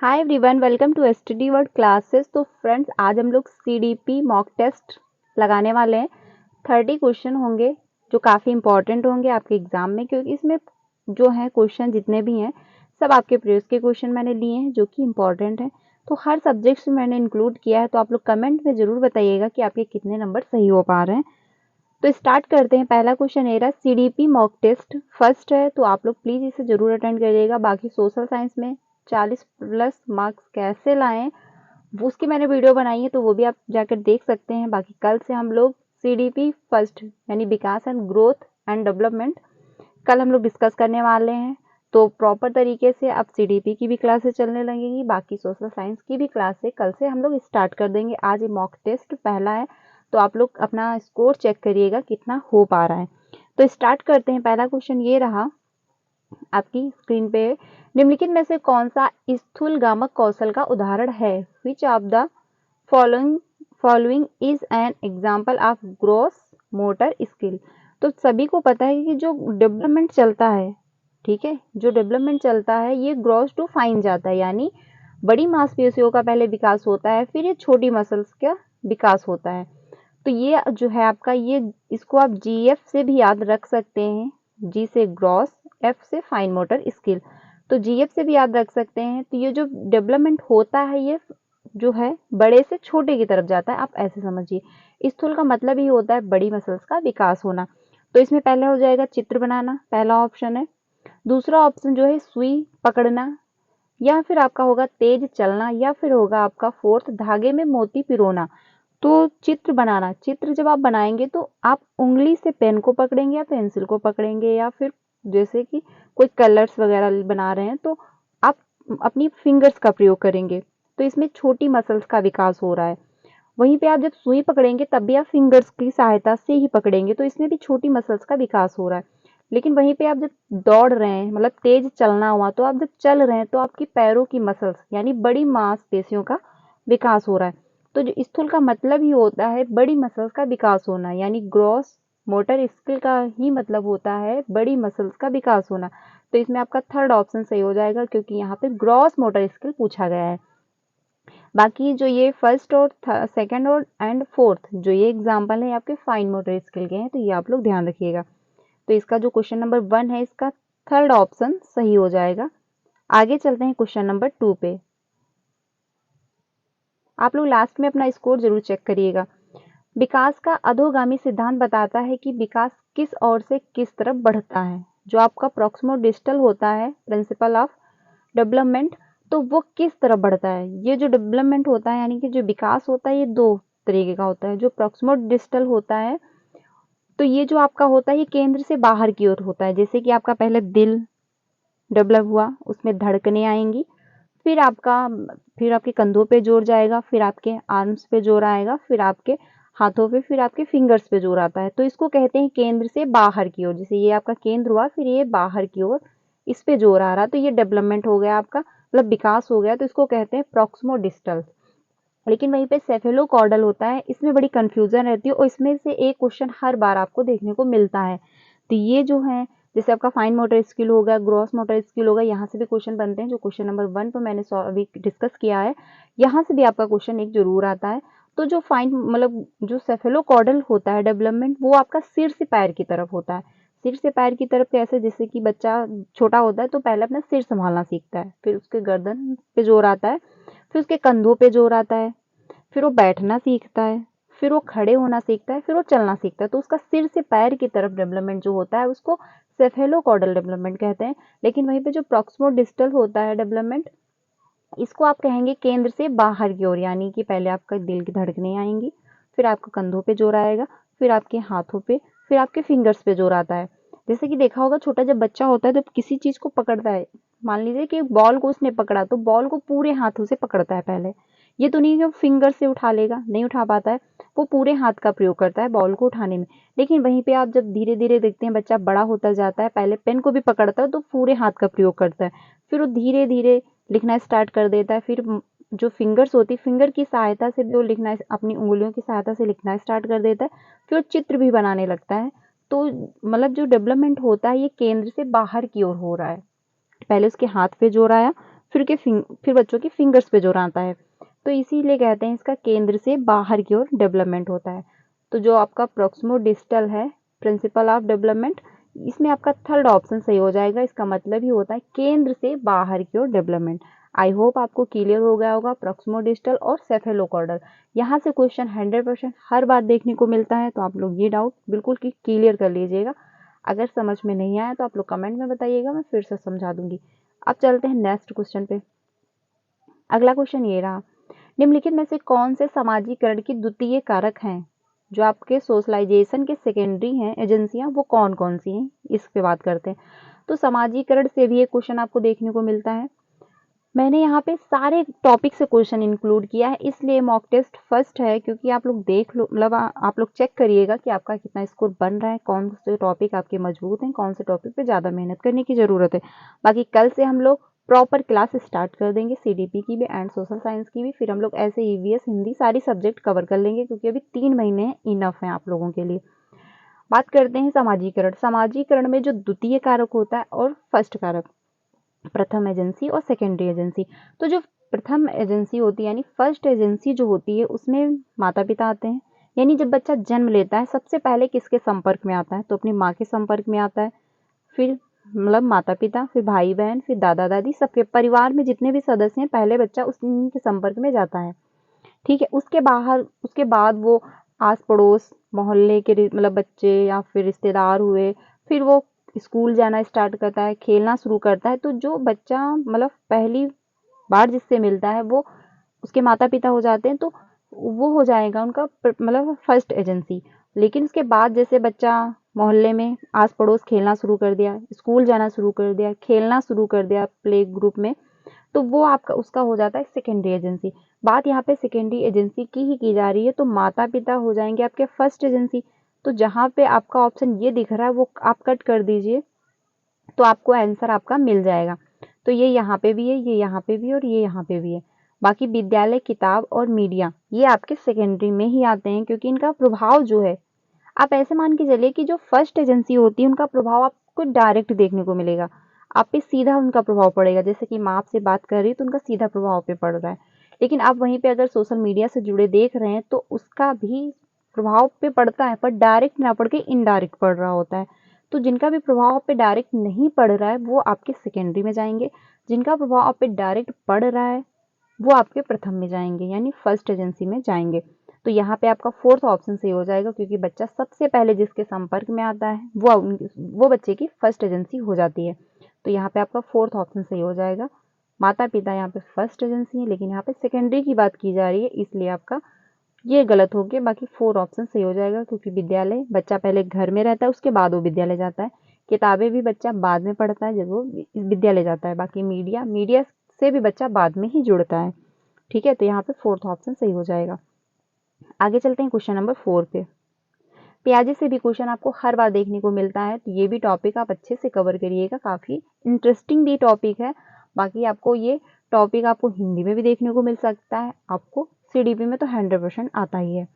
Hi everyone, welcome to study world classes. तो friends, आज हम लोग सीडीपी मॉक टेस्ट लगाने वाले हैं। 30 क्वेश्चन होंगे जो काफ़ी इंपॉर्टेंट होंगे आपके एग्जाम में, क्योंकि इसमें जो है क्वेश्चन जितने भी हैं सब आपके प्रीवियस के क्वेश्चन मैंने लिए हैं जो कि इंपॉर्टेंट हैं। तो हर सब्जेक्ट से मैंने इंक्लूड किया है, तो आप लोग कमेंट में ज़रूर बताइएगा कि आपके कितने नंबर सही हो पा रहे हैं। तो स्टार्ट करते हैं। पहला क्वेश्चन ये रहा, सीडीपी मॉक टेस्ट फर्स्ट है, तो आप लोग प्लीज़ इसे ज़रूर अटेंड करिएगा। बाकी सोशल साइंस में 40 प्लस मार्क्स कैसे लाएं वो उसकी मैंने वीडियो बनाई है, तो वो भी आप जाकर देख सकते हैं। बाकी कल से हम लोग सीडीपी फर्स्ट यानी विकास एंड ग्रोथ एंड डेवलपमेंट कल हम लोग डिस्कस करने वाले हैं। तो प्रॉपर तरीके से अब सीडीपी की भी क्लासेस चलने लगेंगी, बाकी सोशल साइंस की भी क्लासेस कल से हम लोग स्टार्ट कर देंगे। आज ये मॉक टेस्ट पहला है, तो आप लोग अपना स्कोर चेक करिएगा कितना हो पा रहा है। तो स्टार्ट करते हैं। पहला क्वेश्चन ये रहा आपकी स्क्रीन पे, निम्नलिखित में से कौन सा स्थूलगामक कौशल का उदाहरण है? Which of the following is an example of gross motor skill. तो सभी को पता है कि जो डेवलपमेंट चलता है, ठीक है, जो डेवलपमेंट चलता है ये ग्रॉस टू फाइन जाता है, यानी बड़ी मांसपेशियों का पहले विकास होता है, फिर ये छोटी मसल्स का विकास होता है। तो ये जो है आपका, ये इसको आप जीएफ से भी याद रख सकते हैं। जी से ग्रॉस, एफ से फाइन मोटर स्किल, तो जीएफ से भी याद रख सकते हैं। तो ये जो डेवलपमेंट होता है ये जो है बड़े से छोटे की तरफ जाता है, आप ऐसे समझिए। स्थूल का मतलब ही होता है बड़ी मसल्स का विकास होना। तो इसमें पहले हो जाएगा चित्र बनाना, पहला ऑप्शन है। दूसरा ऑप्शन जो है सुई पकड़ना, या फिर आपका होगा तेज चलना, या फिर होगा आपका फोर्थ धागे में मोती पिरोना। तो चित्र बनाना, चित्र जब आप बनाएंगे तो आप उंगली से पेन को पकड़ेंगे या पेंसिल को पकड़ेंगे, या फिर जैसे कि कोई कलर्स वगैरह बना रहे हैं तो आप अपनी फिंगर्स का प्रयोग करेंगे। तो इसमें छोटी मसल्स का विकास हो रहा है। वहीं पे आप जब सुई पकड़ेंगे तब भी आप फिंगर्स की सहायता से ही पकड़ेंगे, तो इसमें भी छोटी मसल्स का विकास हो रहा है। लेकिन वहीं पे आप जब दौड़ रहे हैं, मतलब तेज चलना हुआ, तो आप जब चल रहे हैं तो आपकी पैरों की मसल्स यानी बड़ी मांसपेशियों का विकास हो रहा है। तो जो स्थूल का मतलब ही होता है बड़ी मसल्स का विकास होना, यानी ग्रॉस मोटर स्किल का ही मतलब होता है बड़ी मसल्स का विकास होना। तो इसमें आपका थर्ड ऑप्शन सही हो जाएगा, क्योंकि यहाँ पे ग्रॉस मोटर स्किल पूछा गया है। बाकी जो ये फर्स्ट और सेकंड और एंड फोर्थ जो ये एग्जाम्पल है आपके फाइन मोटर स्किल के हैं, तो ये आप लोग ध्यान रखिएगा। तो इसका जो क्वेश्चन नंबर 1 है इसका थर्ड ऑप्शन सही हो जाएगा। आगे चलते हैं क्वेश्चन नंबर 2 पे। आप लोग लास्ट में अपना स्कोर जरूर चेक करिएगा। विकास का अधोगामी सिद्धांत बताता है कि विकास किस ओर से किस तरफ बढ़ता है। जो आपका प्रॉक्सिमो डिस्टल होता है प्रिंसिपल ऑफ डेवलपमेंट, तो वो किस तरफ बढ़ता है। ये जो डेवलपमेंट होता है यानी कि जो विकास होता है ये दो तरीके का होता है। जो प्रॉक्सिमो डिस्टल होता है तो ये जो आपका होता है ये केंद्र से बाहर की ओर होता है। जैसे कि आपका पहले दिल डेवलप हुआ, उसमें धड़कनें आएंगी, फिर आपके कंधों पे जोर जाएगा, फिर आपके आर्म्स पे जोर आएगा, फिर आपके हाथों पे, फिर आपके फिंगर्स पे जोर आता है। तो इसको कहते हैं केंद्र से बाहर की ओर। जैसे ये आपका केंद्र हुआ, फिर ये बाहर की ओर इस पे जोर आ रहा, तो ये डेवलपमेंट हो गया आपका, मतलब विकास हो गया। तो इसको कहते हैं प्रॉक्सिमो डिस्टल। लेकिन वहीं पे सेफेलोकॉर्डल होता है, इसमें बड़ी कंफ्यूजन रहती है और इसमें से एक क्वेश्चन हर बार आपको देखने को मिलता है। तो ये जो है, जैसे आपका फाइन मोटर स्किल होगा, ग्रॉस मोटर स्किल होगा, यहाँ से भी क्वेश्चन बनते हैं। जो क्वेश्चन नंबर 1 पर मैंने अभी डिस्कस किया है, यहाँ से भी आपका क्वेश्चन एक जरूर आता है। तो जो फाइन मतलब जो सेफेलोकॉर्डल होता है डेवलपमेंट, वो आपका सिर से पैर की तरफ होता है। सिर से पैर की तरफ कैसे? जैसे कि बच्चा छोटा होता है तो पहले अपना सिर संभालना सीखता है, फिर उसके गर्दन पे जोर आता है, फिर उसके कंधों पे जोर आता है, फिर वो बैठना सीखता है, फिर वो खड़े होना सीखता है, फिर वो चलना सीखता है। तो उसका सिर से पैर की तरफ डेवलपमेंट जो होता है उसको सेफेलोकॉर्डल डेवलपमेंट कहते हैं। लेकिन वहीं पे जो प्रॉक्सिमो डिस्टल होता है डेवलपमेंट, इसको आप कहेंगे केंद्र से बाहर की ओर, यानी कि पहले आपका दिल की धड़कनें आएंगी, फिर आपका कंधों पे जोर आएगा, फिर आपके हाथों पे, फिर आपके फिंगर्स पे जोर आता है। जैसे कि देखा होगा छोटा जब बच्चा होता है तो किसी चीज को पकड़ता है, मान लीजिए कि बॉल को उसने पकड़ा, तो बॉल को पूरे हाथों से पकड़ता है पहले। ये तो नहीं कि वो फिंगर से उठा लेगा, नहीं उठा पाता है, वो पूरे हाथ का प्रयोग करता है बॉल को उठाने में। लेकिन वहीं पे आप जब धीरे धीरे देखते हैं बच्चा बड़ा होता जाता है, पहले पेन को भी पकड़ता है तो पूरे हाथ का प्रयोग करता है, फिर वो धीरे धीरे लिखना स्टार्ट कर देता है। फिर जो फिंगर्स होती है, फिंगर की सहायता से भी वो लिखना, अपनी उंगलियों की सहायता से लिखना स्टार्ट कर देता है, फिर वो चित्र भी बनाने लगता है। तो मतलब जो डेवलपमेंट होता है ये केंद्र से बाहर की ओर हो रहा है। पहले उसके हाथ पे जोर आया, फिर बच्चों के फिंगर्स पे जोर आता है। तो इसीलिए कहते हैं इसका केंद्र से बाहर की ओर डेवलपमेंट होता है। तो जो आपका प्रोक्सिमोडिस्टल है, प्रिंसिपल ऑफ डेवलपमेंट, इसमें आपका थर्ड ऑप्शन सही हो जाएगा। इसका मतलब ही होता है केंद्र से बाहर की ओर डेवलपमेंट। आई होप आपको क्लियर हो गया होगा प्रोक्सिमोडिस्टल और सेफेलोकॉर्डल। यहाँ से क्वेश्चन 100% हर बार देखने को मिलता है, तो आप लोग ये डाउट बिल्कुल की क्लियर कर लीजिएगा। अगर समझ में नहीं आया तो आप लोग कमेंट में बताइएगा, मैं फिर से समझा दूंगी। अब चलते हैं नेक्स्ट क्वेश्चन पे। अगला क्वेश्चन ये रहा, निम्नलिखित में से कौन से समाजीकरण की द्वितीय कारक हैं? जो आपके सोशलाइजेशन के सेकेंडरी हैं एजेंसियां, वो कौन कौन सी हैं, इस पे बात करते हैं। तो समाजीकरण से भी एक क्वेश्चन आपको देखने को मिलता है। मैंने यहाँ पे सारे टॉपिक से क्वेश्चन इंक्लूड किया है, इसलिए मॉक टेस्ट फर्स्ट है, क्योंकि आप लोग देख लो, मतलब आप लोग चेक करिएगा कि आपका कितना स्कोर बन रहा है, कौन से टॉपिक आपके मजबूत हैं, कौन से टॉपिक पे ज़्यादा मेहनत करने की ज़रूरत है। बाकी कल से हम लोग प्रॉपर क्लास स्टार्ट कर देंगे, सीडीपी की भी एंड सोशल साइंस की भी। फिर हम लोग ऐसे ईवीएस, हिंदी, सारी सब्जेक्ट कवर कर लेंगे, क्योंकि अभी 3 महीने इनफ हैं आप लोगों के लिए। बात करते हैं समाजीकरण। समाजीकरण में जो द्वितीय कारक होता है और फर्स्ट कारक, प्रथम एजेंसी और सेकेंडरी एजेंसी। तो जो प्रथम एजेंसी होती है यानी फर्स्ट एजेंसी जो होती है, उसमें माता पिता आते हैं। यानी जब बच्चा जन्म लेता है सबसे पहले किसके संपर्क में आता है? तो अपनी माँ के संपर्क में आता है। फिर मतलब माता पिता, फिर भाई बहन, फिर दादा दादी, सबके परिवार में जितने भी सदस्य हैं पहले बच्चा उनके संपर्क में जाता है। ठीक है, उसके बाद वो आस पड़ोस मोहल्ले के मतलब बच्चे या फिर रिश्तेदार हुए, फिर वो स्कूल जाना स्टार्ट करता है, खेलना शुरू करता है। तो जो बच्चा मतलब पहली बार जिससे मिलता है वो उसके माता पिता हो जाते हैं, तो वो हो जाएगा उनका मतलब फर्स्ट एजेंसी। लेकिन उसके बाद जैसे बच्चा मोहल्ले में आस पड़ोस खेलना शुरू कर दिया, स्कूल जाना शुरू कर दिया, खेलना शुरू कर दिया प्ले ग्रुप में, तो वो आपका उसका हो जाता है सेकेंडरी एजेंसी। बात यहाँ पे सेकेंडरी एजेंसी की जा रही है, तो माता पिता हो जाएंगे आपके फर्स्ट एजेंसी। तो जहाँ पे आपका ऑप्शन ये दिख रहा है वो आप कट कर दीजिए, तो आपको आंसर आपका मिल जाएगा। तो ये यहाँ पे भी है, ये यहाँ पे भी है और ये यहाँ पे भी है। बाकी विद्यालय, किताब और मीडिया ये आपके सेकेंडरी में ही आते हैं, क्योंकि इनका प्रभाव जो है, आप ऐसे मान के चलिए कि जो फर्स्ट एजेंसी होती है उनका प्रभाव आपको डायरेक्ट देखने को मिलेगा, आप पे सीधा उनका प्रभाव पड़ेगा। जैसे कि माँ आपसे बात कर रही है तो उनका सीधा प्रभाव पे पड़ रहा है। लेकिन आप वहीं पे अगर सोशल मीडिया से जुड़े देख रहे हैं तो उसका भी प्रभाव पे पड़ता है, पर डायरेक्ट ना पड़ के इनडायरेक्ट पड़ रहा होता है। तो जिनका भी प्रभाव आप पे डायरेक्ट नहीं पड़ रहा है वो आपके सेकेंडरी में जाएंगे, जिनका प्रभाव आप पे डायरेक्ट पड़ रहा है वो आपके प्रथम में जाएंगे, यानी फर्स्ट एजेंसी में जाएंगे। तो यहाँ पे आपका फोर्थ ऑप्शन सही हो जाएगा, क्योंकि बच्चा सबसे पहले जिसके संपर्क में आता है वो बच्चे की फर्स्ट एजेंसी हो जाती है। तो यहाँ पे आपका फोर्थ ऑप्शन सही हो जाएगा। माता पिता यहाँ पे फर्स्ट एजेंसी है, लेकिन यहाँ पे सेकेंडरी की बात की जा रही है, इसलिए आपका ये गलत हो गया। बाकी 4 ऑप्शन सही हो जाएगा, क्योंकि विद्यालय बच्चा पहले घर में रहता है, उसके बाद वो विद्यालय जाता है। किताबें भी बच्चा बाद में पढ़ता है जब वो विद्यालय जाता है। बाकी मीडिया से भी बच्चा बाद में ही जुड़ता है। ठीक है, तो यहाँ पे फोर्थ ऑप्शन सही हो जाएगा। आगे चलते हैं क्वेश्चन नंबर 4 पे। पियाजे से भी क्वेश्चन आपको हर बार देखने को मिलता है, तो ये भी टॉपिक आप अच्छे से कवर करिएगा, काफ़ी इंटरेस्टिंग भी टॉपिक है। बाकी आपको ये टॉपिक आपको हिंदी में भी देखने को मिल सकता है, आपको सीडीपी में तो 100% आता ही है।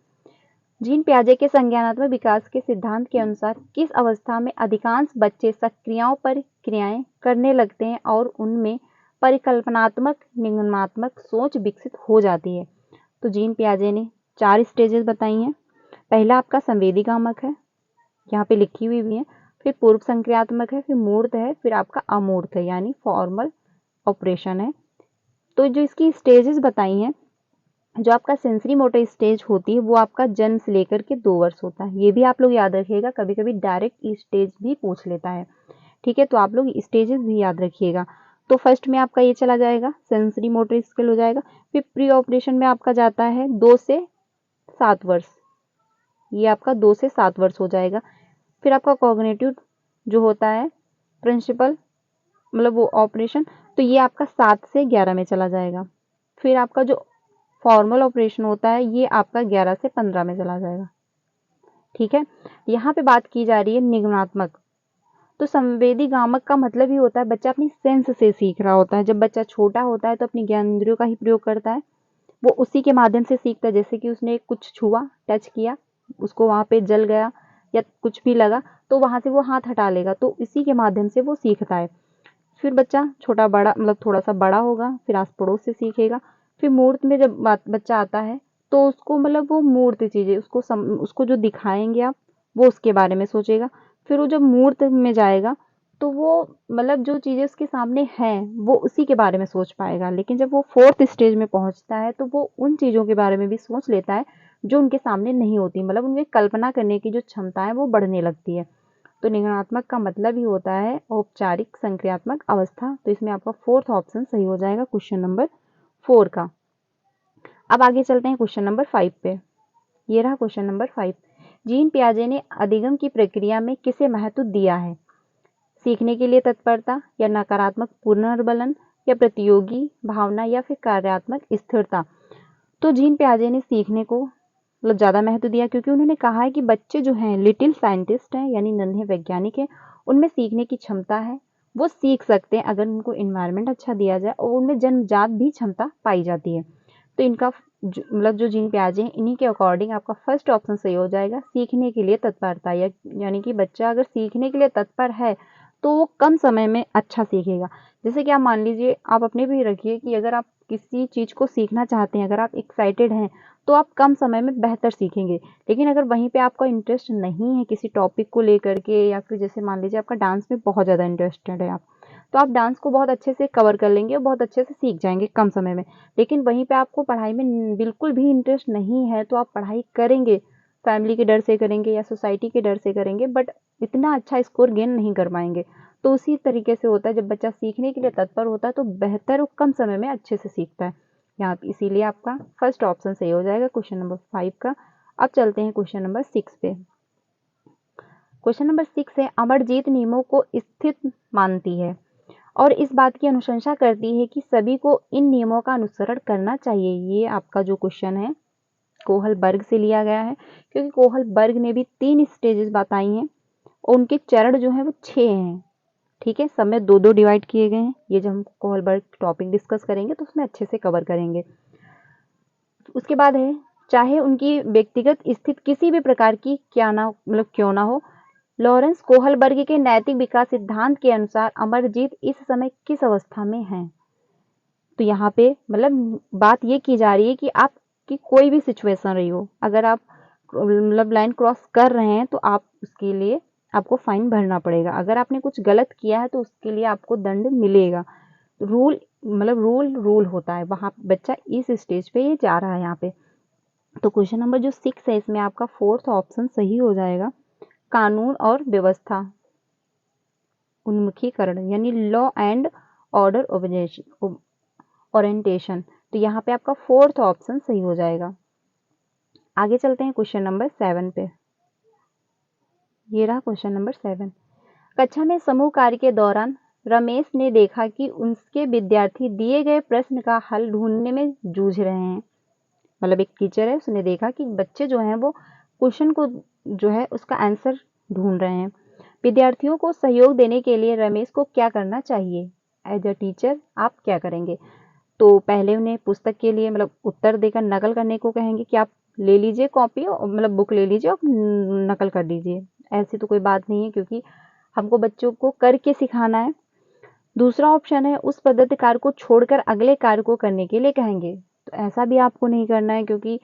जीन पियाजे के संज्ञानात्मक विकास के सिद्धांत के अनुसार किस अवस्था में अधिकांश बच्चे सक्रियाओं पर क्रियाएं करने लगते हैं और उनमें परिकल्पनात्मक निगमनात्मक सोच विकसित हो जाती है? तो जीन पियाजे ने 4 स्टेजेस बताई हैं। पहला आपका संवेदीगामक है, यहाँ पे लिखी हुई भी है। फिर पूर्व संक्रियात्मक है, फिर मूर्त है, फिर आपका अमूर्त है यानी फॉर्मल ऑपरेशन है। तो जो इसकी स्टेजेस बताई हैं, जो आपका सेंसरी मोटर स्टेज होती है वो आपका जन्म से लेकर के 2 वर्ष होता है। ये भी आप लोग याद रखिएगा, कभी कभी डायरेक्ट स्टेज भी पूछ लेता है। ठीक है, तो आप लोग स्टेजेस भी याद रखिएगा। तो फर्स्ट में आपका ये चला जाएगा, सेंसरी मोटर स्किल हो जाएगा। फिर प्री ऑपरेशन में आपका जाता है 2 से 7 वर्ष, ये आपका 2 से 7 वर्ष हो जाएगा। फिर आपका कॉग्निटिव जो होता है प्रिंसिपल मतलब वो ऑपरेशन, तो ये आपका 7 से 11 में चला जाएगा। फिर आपका जो फॉर्मल ऑपरेशन होता है ये आपका 11 से 15 में चला जाएगा। ठीक है, यहाँ पे बात की जा रही है निगमनात्मक। तो संवेदी गामक का मतलब ही होता है बच्चा अपनी सेंस से सीख रहा होता है। जब बच्चा छोटा होता है तो अपनी ज्ञानेंद्रियों का ही प्रयोग करता है, वो उसी के माध्यम से सीखता है। जैसे कि उसने कुछ छुआ, टच किया, उसको वहाँ पे जल गया या कुछ भी लगा तो वहाँ से वो हाथ हटा लेगा, तो इसी के माध्यम से वो सीखता है। फिर बच्चा छोटा बड़ा मतलब थोड़ा सा बड़ा होगा, फिर आस पड़ोस से सीखेगा। फिर मूर्त में जब बच्चा आता है तो उसको मतलब वो मूर्त चीज़ें उसको जो दिखाएंगे आप, वो उसके बारे में सोचेगा। फिर वो जब मूर्त में जाएगा तो वो मतलब जो चीज़ें उसके सामने हैं वो उसी के बारे में सोच पाएगा। लेकिन जब वो फोर्थ स्टेज में पहुंचता है तो वो उन चीज़ों के बारे में भी सोच लेता है जो उनके सामने नहीं होती, मतलब उनमें कल्पना करने की जो क्षमता है वो बढ़ने लगती है। तो निगमनात्मक का मतलब ही होता है औपचारिक संक्रियात्मक अवस्था। तो इसमें आपका फोर्थ ऑप्शन सही हो जाएगा क्वेश्चन नंबर 4 का। अब आगे चलते हैं क्वेश्चन नंबर 5 पे। ये रहा क्वेश्चन नंबर 5। जीन पियाजे ने अधिगम की प्रक्रिया में किसे महत्व दिया है? सीखने के लिए तत्परता, या नकारात्मक पुनर्बलन, या प्रतियोगी भावना, या फिर कार्यात्मक स्थिरता। तो जीन पियाजे ने सीखने को मतलब ज़्यादा महत्व दिया, क्योंकि उन्होंने कहा है कि बच्चे जो हैं लिटिल साइंटिस्ट हैं, यानी नन्हे वैज्ञानिक हैं, उनमें सीखने की क्षमता है, वो सीख सकते हैं अगर उनको इन्वायरमेंट अच्छा दिया जाए, और उनमें जन्मजात भी क्षमता पाई जाती है। तो इनका मतलब जो जीन पियाजे हैं, इन्हीं के अकॉर्डिंग आपका फर्स्ट ऑप्शन सही हो जाएगा, सीखने के लिए तत्परता। यानी कि बच्चा अगर सीखने के लिए तत्पर है तो वो कम समय में अच्छा सीखेगा। जैसे कि आप मान लीजिए, आप अपने भी रखिए कि अगर आप किसी चीज़ को सीखना चाहते हैं, अगर आप एक्साइटेड हैं तो आप कम समय में बेहतर सीखेंगे। लेकिन अगर वहीं पे आपका इंटरेस्ट नहीं है किसी टॉपिक को लेकर के, या फिर जैसे मान लीजिए आपका डांस में बहुत ज़्यादा इंटरेस्टेड है आप, तो आप डांस को बहुत अच्छे से कवर कर लेंगे और बहुत अच्छे से सीख जाएंगे कम समय में। लेकिन वहीं पे आपको पढ़ाई में बिल्कुल भी इंटरेस्ट नहीं है तो आप पढ़ाई करेंगे, फैमिली के डर से करेंगे या सोसाइटी के डर से करेंगे, बट इतना अच्छा स्कोर गेन नहीं कर पाएंगे। तो उसी तरीके से होता है, जब बच्चा सीखने के लिए तत्पर होता है तो बेहतर और कम समय में अच्छे से सीखता है। यहाँ इसीलिए आपका फर्स्ट ऑप्शन सही हो जाएगा क्वेश्चन नंबर 5 का। अब चलते हैं क्वेश्चन नंबर 6 पे। क्वेश्चन नंबर 6 है, अमरजीत नियमों को स्थित मानती है और इस बात की अनुशंसा करती है कि सभी को इन नियमों का अनुसरण करना चाहिए। ये आपका जो क्वेश्चन है कोहलबर्ग से लिया गया है, क्योंकि कोहलबर्ग ने भी 3 स्टेजेस बताई हैं और उनके चरण जो हैं वो 6 हैं। ठीक है, सब में 2-2 डिवाइड किए गए हैं। ये जब हम कोहलबर्ग टॉपिक डिस्कस करेंगे तो उसमें अच्छे से कवर करेंगे। उसके बाद है, चाहे उनकी व्यक्तिगत स्थिति किसी भी प्रकार की क्यों ना हो, लॉरेंस कोहलबर्ग के नैतिक विकास सिद्धांत के अनुसार अमरजीत इस समय किस अवस्था में है? तो यहाँ पे मतलब बात ये की जा रही है कि आपकी कोई भी सिचुएशन रही हो, अगर आप मतलब लाइन क्रॉस कर रहे हैं तो आप उसके लिए आपको फाइन भरना पड़ेगा। अगर आपने कुछ गलत किया है तो उसके लिए आपको दंड मिलेगा। रूल मतलब रूल होता है, वहाँ बच्चा इस स्टेज पे ये जा रहा है यहाँ पे। तो क्वेश्चन नंबर जो 6 है इसमें आपका फोर्थ ऑप्शन सही हो जाएगा, कानून और व्यवस्था उन्मुखीकरण, यानी लॉ एंड ऑर्डर ओरिएंटेशन। तो यहाँ पे आपका फोर्थ ऑप्शन सही हो जाएगा। आगे चलते हैं क्वेश्चन नंबर 7 पे। ये रहा क्वेश्चन नंबर 7। कक्षा में समूह कार्य के दौरान रमेश ने देखा कि उसके विद्यार्थी दिए गए प्रश्न का हल ढूंढने में जूझ रहे हैं। मतलब एक टीचर है, उसने देखा कि बच्चे जो हैं वो क्वेश्चन को जो है उसका आंसर ढूंढ रहे हैं। विद्यार्थियों को सहयोग देने के लिए रमेश को क्या करना चाहिए? एज अ टीचर आप क्या करेंगे? तो पहले उन्हें पुस्तक के लिए मतलब उत्तर देकर नकल करने को कहेंगे कि आप ले लीजिए कॉपी और मतलब बुक ले लीजिए और नकल कर दीजिए। ऐसी तो कोई बात नहीं है, क्योंकि हमको बच्चों को करके सिखाना है। दूसरा ऑप्शन है, उस पद्धति कार्य को छोड़कर अगले कार्य को करने के लिए कहेंगे। तो ऐसा भी आपको नहीं करना है, क्योंकि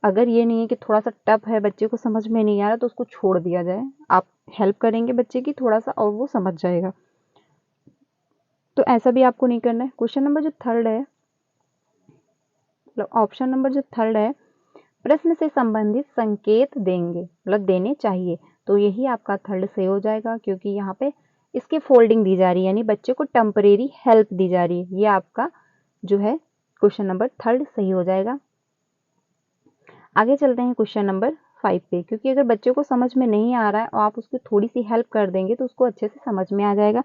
अगर ये नहीं है कि थोड़ा सा टफ है, बच्चे को समझ में नहीं आ रहा, तो उसको छोड़ दिया जाए। आप हेल्प करेंगे बच्चे की थोड़ा सा और वो समझ जाएगा। तो ऐसा भी आपको नहीं करना है। क्वेश्चन नंबर जो थर्ड है, मतलब ऑप्शन नंबर जो थर्ड है, प्रश्न से संबंधित संकेत देंगे मतलब देने चाहिए। तो यही आपका थर्ड सही हो जाएगा, क्योंकि यहाँ पे इसकी फोल्डिंग दी जा रही है, यानी बच्चे को टेम्परेरी हेल्प दी जा रही है। ये आपका जो है क्वेश्चन नंबर थर्ड सही हो जाएगा। आगे चलते हैं क्वेश्चन नंबर 5 पे, क्योंकि अगर बच्चे को समझ में नहीं आ रहा है और आप उसको थोड़ी सी हेल्प कर देंगे तो उसको अच्छे से समझ में आ जाएगा।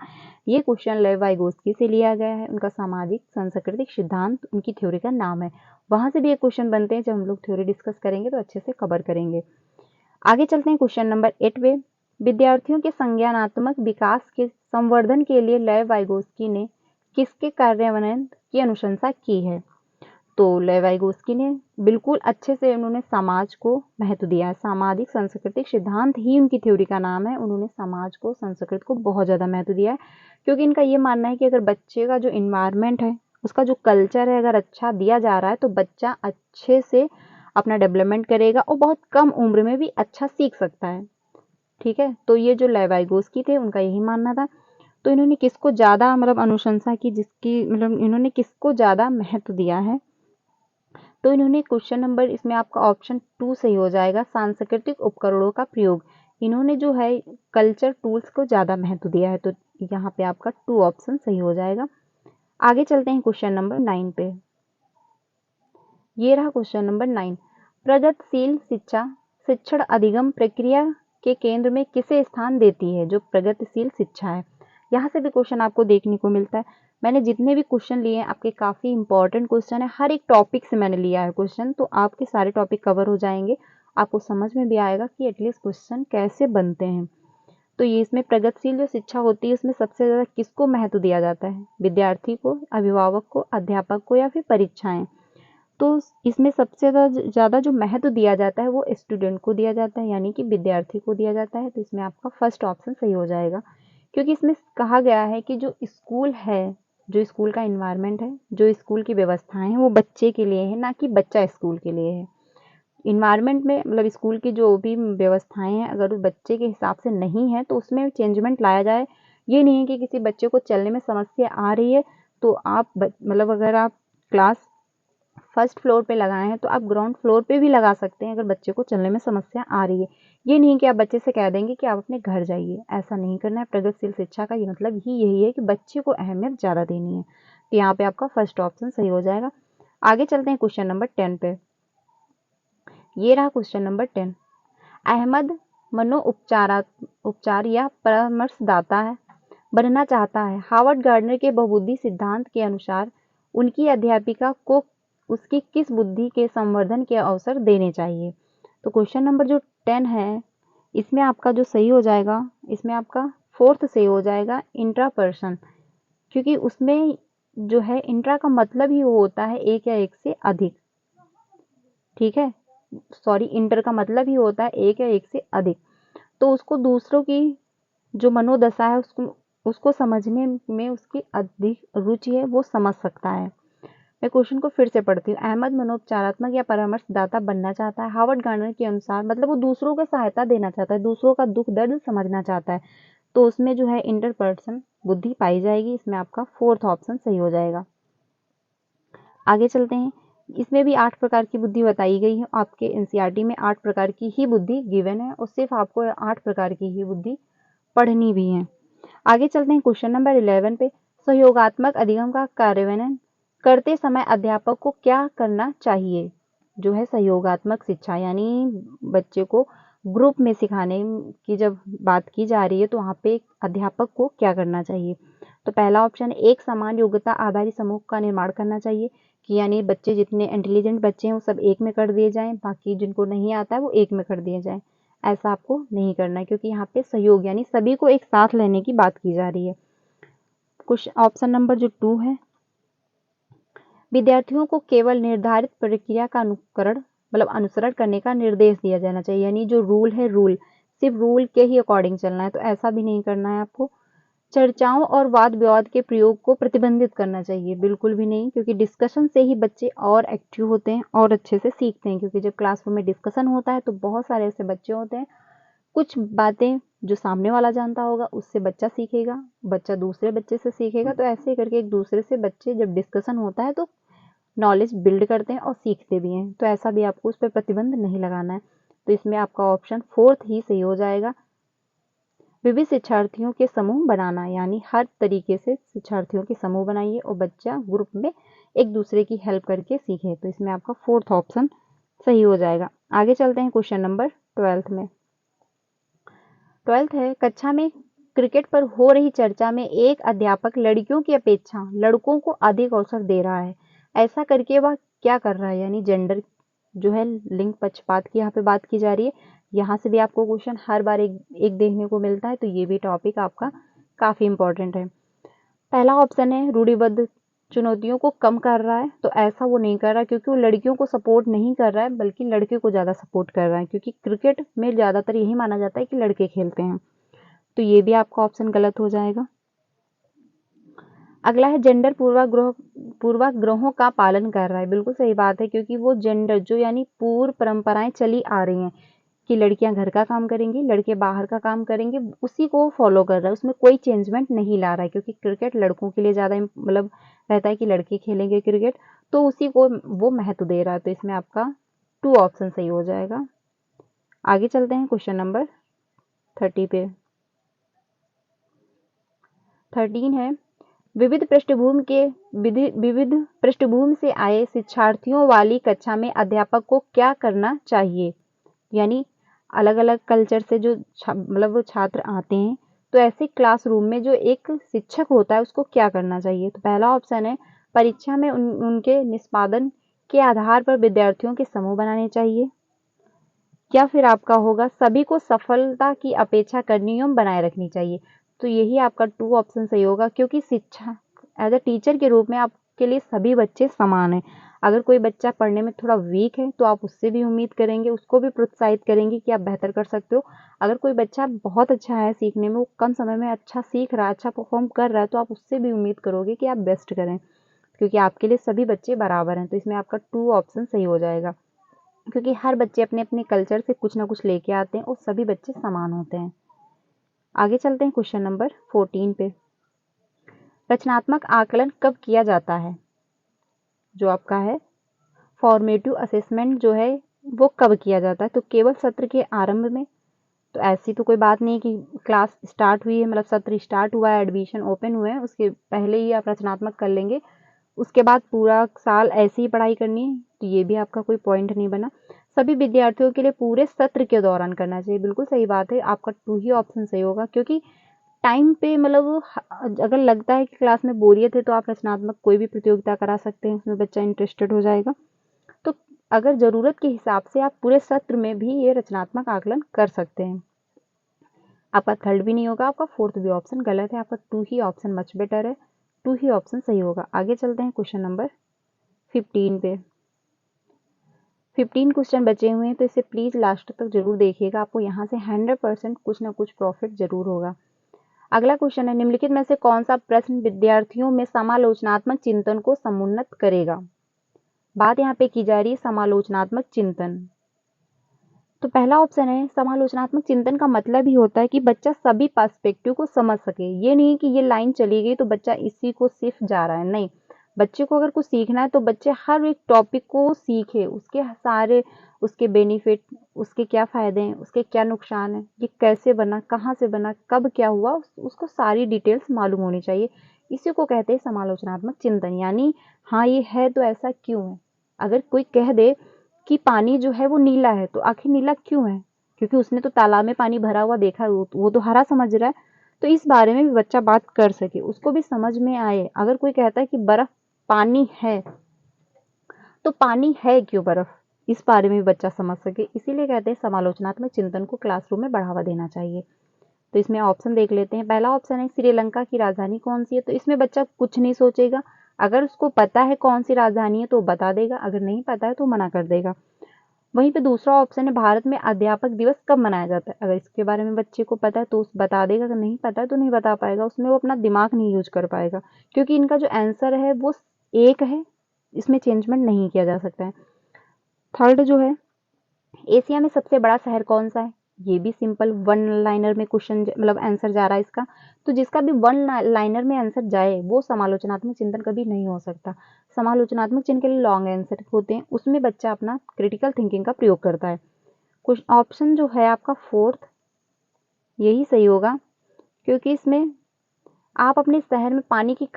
ये क्वेश्चन लेव वाइगोस्की से लिया गया है, उनका सामाजिक सांस्कृतिक सिद्धांत उनकी थ्योरी का नाम है। वहां से भी एक क्वेश्चन बनते हैं, जब हम लोग थ्योरी डिस्कस करेंगे तो अच्छे से कवर करेंगे। आगे चलते हैं क्वेश्चन नंबर 8 पे। विद्यार्थियों के संज्ञानात्मक विकास के संवर्धन के लिए लेव वाइगोस्की ने किसके कार्यान्वयन की अनुशंसा की है? तो लेवाइगोस्की ने बिल्कुल अच्छे से उन्होंने समाज को महत्व दिया है। सामाजिक सांस्कृतिक सिद्धांत ही उनकी थ्योरी का नाम है। उन्होंने समाज को, संस्कृति को बहुत ज़्यादा महत्व दिया है, क्योंकि इनका ये मानना है कि अगर बच्चे का जो इन्वायरमेंट है, उसका जो कल्चर है, अगर अच्छा दिया जा रहा है तो बच्चा अच्छे से अपना डेवलपमेंट करेगा और बहुत कम उम्र में भी अच्छा सीख सकता है। ठीक है, तो ये जो लेवाइगोस्की थे उनका यही मानना था। तो इन्होंने किसको ज़्यादा मतलब अनुशंसा की, जिसकी मतलब इन्होंने किसको ज़्यादा महत्व दिया है, तो इन्होंने क्वेश्चन नंबर, इसमें आपका ऑप्शन 2 सही हो जाएगा, सांस्कृतिक उपकरणों का प्रयोग। इन्होंने जो है कल्चर टूल्स को ज़्यादा महत्व दिया है, तो यहाँ पे आपका 2 ऑप्शन सही हो जाएगा। आगे चलते हैं क्वेश्चन नंबर 9 पे। ये रहा क्वेश्चन नंबर 9। प्रगतिशील शिक्षा शिक्षण अधिगम प्रक्रिया के केंद्र में किसे स्थान देती है? जो प्रगतिशील शिक्षा है, यहाँ से भी क्वेश्चन आपको देखने को मिलता है। मैंने जितने भी क्वेश्चन लिए हैं आपके काफ़ी इंपॉर्टेंट क्वेश्चन है, हर एक टॉपिक से मैंने लिया है क्वेश्चन, तो आपके सारे टॉपिक कवर हो जाएंगे। आपको समझ में भी आएगा कि एटलीस्ट क्वेश्चन कैसे बनते हैं। तो ये इसमें प्रगतिशील जो शिक्षा होती है उसमें सबसे ज़्यादा किसको महत्व दिया जाता है? विद्यार्थी को, अभिभावक को, अध्यापक को, या फिर परीक्षाएं? तो इसमें सबसे ज़्यादा जो महत्व दिया जाता है वो स्टूडेंट को दिया जाता है, यानी कि विद्यार्थी को दिया जाता है। तो इसमें आपका फर्स्ट ऑप्शन सही हो जाएगा, क्योंकि इसमें कहा गया है कि जो स्कूल है, जो स्कूल का इन्वायरमेंट है, जो स्कूल की व्यवस्थाएं हैं, वो बच्चे के लिए है, ना कि बच्चा स्कूल के लिए है। इन्वायरमेंट में मतलब स्कूल की जो भी व्यवस्थाएं हैं, अगर उस बच्चे के हिसाब से नहीं है तो उसमें चेंजमेंट लाया जाए। ये नहीं है कि किसी बच्चे को चलने में समस्या आ रही है तो आप मतलब अगर आप क्लास फर्स्ट फ्लोर पे लगाए हैं तो आप ग्राउंड फ्लोर पे भी लगा सकते हैं, अगर बच्चे को चलने में समस्या आ रही है। ये नहीं कि आप बच्चे से कह देंगे कि आप अपने घर जाइए, ऐसा नहीं करना है। प्रगतिशील शिक्षा का ये मतलब ही यही है कि बच्चे को अहमियत ज़्यादा देनी है। तो यहाँ पे आपका फर्स्ट ऑप्शन सही हो जाएगा। आगे चलते हैं क्वेश्चन नंबर 10 पे। ये रहा क्वेश्चन नंबर 10। अहमद उपचार या परामर्शदाता है बनना चाहता है। हार्वर्ड गार्डनर के बहुबुद्धि सिद्धांत के अनुसार उनकी अध्यापिका को उसकी किस बुद्धि के संवर्धन के अवसर देने चाहिए? तो क्वेश्चन नंबर जो 10 है, इसमें आपका जो सही हो जाएगा, इसमें आपका फोर्थ सही हो जाएगा, इंट्रापर्सन, क्योंकि उसमें जो है इंट्रा का मतलब ही होता है एक या एक से अधिक। ठीक है, सॉरी, इंटर का मतलब ही होता है एक या एक से अधिक। तो उसको दूसरों की जो मनोदशा है उसको समझने में उसकी अधिक रुचि है, वो समझ सकता है। मैं क्वेश्चन को फिर से पढ़ती हूँ। अहमद मनोपचारात्मक या परामर्शदाता बनना चाहता है। हार्वर्ड गार्डनर के अनुसार मतलब वो दूसरों को सहायता देना चाहता है, दूसरों का दुख दर्द समझना चाहता है। तो उसमें जो है इंटरपर्सन बुद्धि पाई जाएगी। इसमें आपका फोर्थ ऑप्शन सही हो जाएगा। आगे चलते हैं। इसमें भी 8 प्रकार की बुद्धि बताई गई है। आपके एनसीईआरटी में 8 प्रकार की ही बुद्धि गिवन है और सिर्फ आपको 8 प्रकार की ही बुद्धि पढ़नी भी है। आगे चलते हैं क्वेश्चन नंबर 11 पे। सहयोगात्मक अधिगम का कार्यान्वयन करते समय अध्यापक को क्या करना चाहिए? जो है सहयोगात्मक शिक्षा, यानी बच्चे को ग्रुप में सिखाने की जब बात की जा रही है तो वहाँ पे अध्यापक को क्या करना चाहिए? तो पहला ऑप्शन, एक समान योग्यता आधारित समूह का निर्माण करना चाहिए, कि यानी बच्चे जितने इंटेलिजेंट बच्चे हैं वो सब एक में कर दिए जाएं, बाकी जिनको नहीं आता है वो एक में कर दिए जाएं। ऐसा आपको नहीं करना है, क्योंकि यहाँ पे सहयोग यानी सभी को एक साथ लेने की बात की जा रही है। कुछ ऑप्शन नंबर जो 2 है, विद्यार्थियों को केवल निर्धारित प्रक्रिया का अनुसरण करने का निर्देश दिया जाना चाहिए, यानी जो रूल है रूल सिर्फ रूल के ही अकॉर्डिंग चलना है। तो ऐसा भी नहीं करना है आपको। चर्चाओं और वाद विवाद के प्रयोग को प्रतिबंधित करना चाहिए, बिल्कुल भी नहीं, क्योंकि डिस्कशन से ही बच्चे और एक्टिव होते हैं और अच्छे से सीखते हैं। क्योंकि जब क्लासरूम में डिस्कशन होता है तो बहुत सारे ऐसे बच्चे होते हैं, कुछ बातें जो सामने वाला जानता होगा उससे बच्चा सीखेगा, बच्चा दूसरे बच्चे से सीखेगा, तो ऐसे करके एक दूसरे से बच्चे जब डिस्कशन होता है तो नॉलेज बिल्ड करते हैं और सीखते भी हैं। तो ऐसा भी आपको उस पर प्रतिबंध नहीं लगाना है। तो इसमें आपका ऑप्शन फोर्थ ही सही हो जाएगा। विविध शिक्षार्थियों के समूह बनाना, यानी हर तरीके से शिक्षार्थियों के समूह बनाइए और बच्चा ग्रुप में एक दूसरे की हेल्प करके सीखे। तो इसमें आपका फोर्थ ऑप्शन सही हो जाएगा। आगे चलते हैं क्वेश्चन नंबर 12 में। 12th है, कक्षा में क्रिकेट पर हो रही चर्चा में एक अध्यापक लड़कियों की अपेक्षा लड़कों को अधिक अवसर दे रहा है। ऐसा करके वह क्या कर रहा है? यानी जेंडर जो है, लिंग पक्षपात की यहाँ पे बात की जा रही है। यहाँ से भी आपको क्वेश्चन हर बार एक देखने को मिलता है, तो ये भी टॉपिक आपका काफ़ी इंपॉर्टेंट है। पहला ऑप्शन है रूढ़िबद्ध चुनौतियों को कम कर रहा है, तो ऐसा वो नहीं कर रहा क्योंकि वो लड़कियों को सपोर्ट नहीं कर रहा है, बल्कि लड़के को ज़्यादा सपोर्ट कर रहा है, क्योंकि क्रिकेट में ज़्यादातर यही माना जाता है कि लड़के खेलते हैं। तो ये भी आपका ऑप्शन गलत हो जाएगा। अगला है जेंडर पूर्वाग्रहों का पालन कर रहा है। बिल्कुल सही बात है, क्योंकि वो जेंडर जो यानी पूर्व परंपराएं चली आ रही हैं कि लड़कियां घर का काम करेंगी, लड़के बाहर का काम करेंगे, उसी को फॉलो कर रहा है, उसमें कोई चेंजमेंट नहीं ला रहा है, क्योंकि क्रिकेट लड़कों के लिए ज़्यादा मतलब रहता है कि लड़के खेलेंगे क्रिकेट, तो उसी को वो महत्व दे रहा है। तो इसमें आपका 2 ऑप्शन सही हो जाएगा। आगे चलते हैं क्वेश्चन नंबर 30 पे। 13 है, विविध पृष्ठभूमि से आए शिक्षार्थियों वाली कक्षा में अध्यापक को क्या करना चाहिए? यानी अलग अलग कल्चर से जो मतलब वो छात्र आते हैं, तो ऐसे क्लासरूम में जो एक शिक्षक होता है उसको क्या करना चाहिए? तो पहला ऑप्शन है, परीक्षा में उनके निष्पादन के आधार पर विद्यार्थियों के समूह बनाने चाहिए, या फिर आपका होगा सभी को सफलता की अपेक्षा करनी एवं बनाए रखनी चाहिए। तो यही आपका 2 ऑप्शन सही होगा, क्योंकि शिक्षा एज अ टीचर के रूप में आपके लिए सभी बच्चे समान हैं। अगर कोई बच्चा पढ़ने में थोड़ा वीक है तो आप उससे भी उम्मीद करेंगे, उसको भी प्रोत्साहित करेंगे कि आप बेहतर कर सकते हो। अगर कोई बच्चा बहुत अच्छा है सीखने में, वो कम समय में अच्छा सीख रहा है, अच्छा परफॉर्म कर रहा है, तो आप उससे भी उम्मीद करोगे कि आप बेस्ट करें, क्योंकि आपके लिए सभी बच्चे बराबर हैं। तो इसमें आपका 2 ऑप्शन सही हो जाएगा, क्योंकि हर बच्चे अपने अपने कल्चर से कुछ ना कुछ लेके आते हैं और सभी बच्चे समान होते हैं। आगे चलते हैं क्वेश्चन नंबर 14 पे। रचनात्मक आकलन कब किया जाता है? जो आपका है फॉर्मेटिव असेसमेंट जो है वो कब किया जाता है? तो केवल सत्र के आरंभ में। तो ऐसी तो कोई बात नहीं कि क्लास स्टार्ट हुई है, मतलब सत्र स्टार्ट हुआ है, एडमिशन ओपन हुए हैं, उसके पहले ही आप रचनात्मक कर लेंगे, उसके बाद पूरा साल ऐसे ही पढ़ाई करनी है, तो ये भी आपका कोई पॉइंट नहीं बना। सभी विद्यार्थियों के लिए पूरे सत्र के दौरान करना चाहिए। बिल्कुल सही बात है, आपका 2 ही ऑप्शन सही होगा, क्योंकि टाइम पे मतलब अगर लगता है कि क्लास में बोरियत है तो आप रचनात्मक कोई भी प्रतियोगिता करा सकते हैं, उसमें बच्चा इंटरेस्टेड हो जाएगा। तो अगर ज़रूरत के हिसाब से आप पूरे सत्र में भी ये रचनात्मक आकलन कर सकते हैं। आपका 3rd भी नहीं होगा, आपका 4th भी ऑप्शन गलत है, आपका 2 ही ऑप्शन मच बेटर है, 2 ही ऑप्शन सही होगा। आगे चलते हैं क्वेश्चन नंबर 15 पे। 15 क्वेश्चन बचे हुए हैं, तो इसे प्लीज़ लास्ट तक जरूर देखिएगा, आपको यहाँ से 100% कुछ ना कुछ प्रॉफिट जरूर होगा। अगला क्वेश्चन है, निम्नलिखित में से कौन सा प्रश्न विद्यार्थियों में समालोचनात्मक चिंतन को समुन्नत करेगा? बात यहाँ पे की जा रही है समालोचनात्मक चिंतन। तो पहला ऑप्शन है, समालोचनात्मक चिंतन का मतलब ही होता है कि बच्चा सभी पर्सपेक्टिव को समझ सके। ये नहीं कि ये लाइन चली गई तो बच्चा इसी को सिर्फ जा रहा है, नहीं। बच्चे को अगर कुछ सीखना है तो बच्चे हर एक टॉपिक को सीखे, उसके सारे, उसके बेनिफिट, उसके क्या फायदे हैं, उसके क्या नुकसान है, ये कैसे बना, कहाँ से बना, कब क्या हुआ, उसको सारी डिटेल्स मालूम होनी चाहिए। इसी को कहते हैं समालोचनात्मक चिंतन। यानी हाँ ये है तो ऐसा क्यों है? अगर कोई कह दे कि पानी जो है वो नीला है, तो आखिर नीला क्यों है? क्योंकि उसने तो तालाब में पानी भरा हुआ देखा है, वो तो हरा समझ रहा है। तो इस बारे में भी बच्चा बात कर सके, उसको भी समझ में आए। अगर कोई कहता है कि बर्फ पानी है, तो पानी है क्यों बर्फ, इस बारे में भी बच्चा समझ सके। इसीलिए कहते हैं समालोचनात्मक चिंतन को क्लासरूम में बढ़ावा देना चाहिए। तो इसमें ऑप्शन देख लेते हैं। पहला ऑप्शन है, श्रीलंका की राजधानी कौन सी है? तो इसमें बच्चा कुछ नहीं सोचेगा, अगर उसको पता है कौन सी राजधानी है तो बता देगा, अगर नहीं पता है तो मना कर देगा। वहीं पे दूसरा ऑप्शन है, भारत में अध्यापक दिवस कब मनाया जाता है? अगर इसके बारे में बच्चे को पता है तो बता देगा, अगर नहीं पता है तो नहीं बता पाएगा, उसमें वो अपना दिमाग नहीं यूज कर पाएगा, क्योंकि इनका जो आंसर है वो एक है, इसमें चेंजमेंट नहीं किया जा सकता है। 3rd जो है, एशिया में सबसे बड़ा शहर कौन सा है? ये भी सिंपल 1 लाइनर में क्वेश्चन मतलब आंसर जा रहा है इसका। तो जिसका भी 1 लाइनर में आंसर जाए वो समालोचनात्मक चिंतन कभी नहीं हो सकता। समालोचनात्मक चिन्ह के लिए लॉन्ग आंसर होते हैं, उसमें बच्चा अपना क्रिटिकल थिंकिंग का प्रयोग करता है। कुछ ऑप्शन जो है आपका 4th यही सही होगा, क्योंकि इसमें आप अपने शहर में पानी की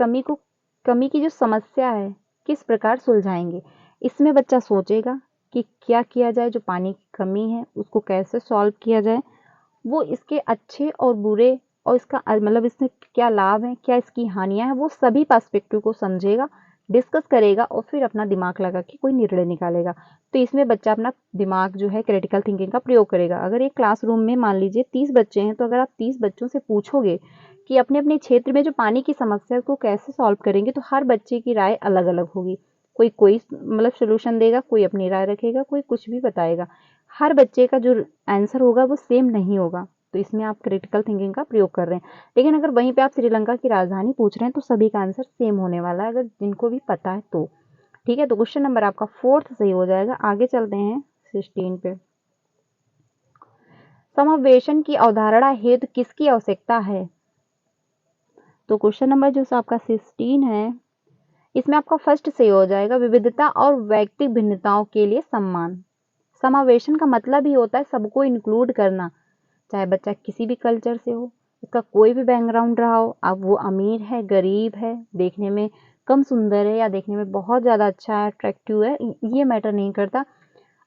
कमी की जो समस्या है किस प्रकार सुलझाएंगे। इसमें बच्चा सोचेगा कि क्या किया जाए, जो पानी की कमी है उसको कैसे सॉल्व किया जाए, वो इसके अच्छे और बुरे और इसका मतलब इसमें क्या लाभ है, क्या इसकी हानियां हैं, वो सभी पर्सपेक्टिव को समझेगा, डिस्कस करेगा और फिर अपना दिमाग लगा के कोई निर्णय निकालेगा। तो इसमें बच्चा अपना दिमाग जो है क्रिटिकल थिंकिंग का प्रयोग करेगा। अगर एक क्लासरूम में मान लीजिए 30 बच्चे हैं, तो अगर आप 30 बच्चों से पूछोगे कि अपने अपने क्षेत्र में जो पानी की समस्या को कैसे सॉल्व करेंगे, तो हर बच्चे की राय अलग अलग होगी। कोई कोई मतलब सोल्यूशन देगा, कोई अपनी राय रखेगा, कोई कुछ भी बताएगा। हर बच्चे का जो आंसर होगा वो सेम नहीं होगा। तो इसमें आप क्रिटिकल थिंकिंग का प्रयोग कर रहे हैं। लेकिन अगर वहीं पे आप श्रीलंका की राजधानी पूछ रहे हैं तो सभी का आंसर सेम होने वाला है, अगर जिनको भी पता है तो। ठीक है, तो क्वेश्चन नंबर आपका 4 सही हो जाएगा। आगे चलते हैं 16 पे। समावेशन की अवधारणा हेतु किसकी आवश्यकता है? तो क्वेश्चन नंबर जो आपका 16 है, इसमें आपका फर्स्ट सही हो जाएगा, विविधता और व्यक्तिगत भिन्नताओं के लिए सम्मान। समावेशन का मतलब ही होता है सबको इंक्लूड करना, चाहे बच्चा किसी भी कल्चर से हो, उसका कोई भी बैकग्राउंड रहा हो, अब वो अमीर है, गरीब है, देखने में कम सुंदर है या देखने में बहुत ज़्यादा अच्छा है, अट्रैक्टिव है, ये मैटर नहीं करता।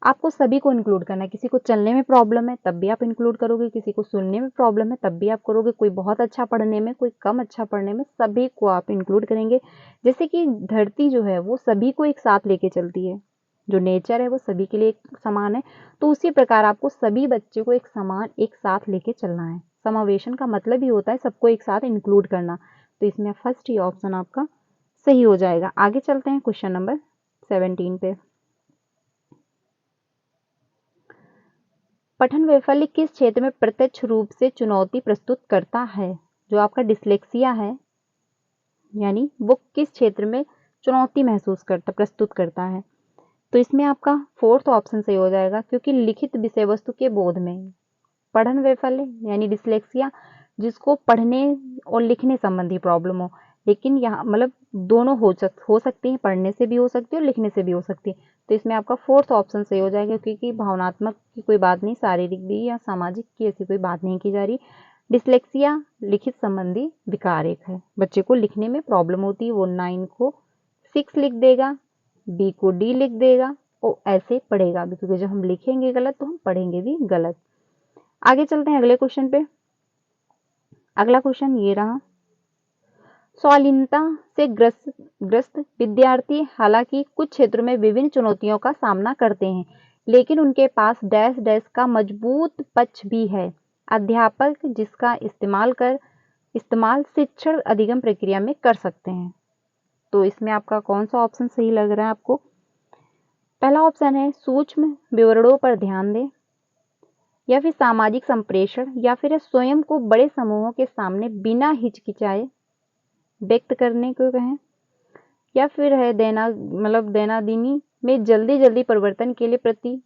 आपको सभी को इंक्लूड करना है। किसी को चलने में प्रॉब्लम है तब भी आप इंक्लूड करोगे, किसी को सुनने में प्रॉब्लम है तब भी आप करोगे, कोई बहुत अच्छा पढ़ने में, कोई कम अच्छा पढ़ने में, सभी को आप इंक्लूड करेंगे। जैसे कि धरती जो है वो सभी को एक साथ लेके चलती है, जो नेचर है वो सभी के लिए एक समान है, तो उसी प्रकार आपको सभी बच्चे को एक समान एक साथ लेके चलना है। समावेशन का मतलब ही होता है सबको एक साथ इंक्लूड करना। तो इसमें फर्स्ट ही ऑप्शन आपका सही हो जाएगा। आगे चलते हैं क्वेश्चन नंबर 17 पे। पठन वैफल्य किस क्षेत्र में प्रत्यक्ष रूप से चुनौती प्रस्तुत करता है? जो आपका डिस्लेक्सिया है, यानी वो किस क्षेत्र में चुनौती प्रस्तुत करता है? तो इसमें आपका 4th ऑप्शन सही हो जाएगा, क्योंकि लिखित विषय वस्तु के बोध में। पठन वैफल्य यानी डिस्लेक्सिया, जिसको पढ़ने और लिखने संबंधी प्रॉब्लम हो, लेकिन यहाँ मतलब दोनों हो सकती है, पढ़ने से भी हो सकती है और लिखने से भी हो सकती है। तो इसमें आपका 4th ऑप्शन सही हो जाएगा, क्योंकि भावनात्मक की कोई बात नहीं, शारीरिक भी या सामाजिक की ऐसी कोई बात नहीं की जा रही। डिस्लेक्सिया लिखित संबंधी विकार एक है, बच्चे को लिखने में प्रॉब्लम होती है, वो 9 को 6 लिख देगा, बी को डी लिख देगा और ऐसे पढ़ेगा भी, क्योंकि जब हम लिखेंगे गलत तो हम पढ़ेंगे भी गलत। आगे चलते हैं अगले क्वेश्चन पे। अगला क्वेश्चन ये रहा, स्वालीनता से ग्रस्त विद्यार्थी हालांकि कुछ क्षेत्रों में विभिन्न चुनौतियों का सामना करते हैं, लेकिन उनके पास डैश डैश का मजबूत पक्ष भी है। अध्यापक जिसका इस्तेमाल शिक्षण अधिगम प्रक्रिया में कर सकते हैं। तो इसमें आपका कौन सा ऑप्शन सही लग रहा है आपको? पहला ऑप्शन है सूक्ष्म विवरणों पर ध्यान दें, या फिर सामाजिक संप्रेषण, या फिर स्वयं को बड़े समूहों के सामने बिना हिचकिचाए व्यक्त करने को कहें, या फिर है दैनंदिनी में जल्दी जल्दी परिवर्तन के लिए प्रति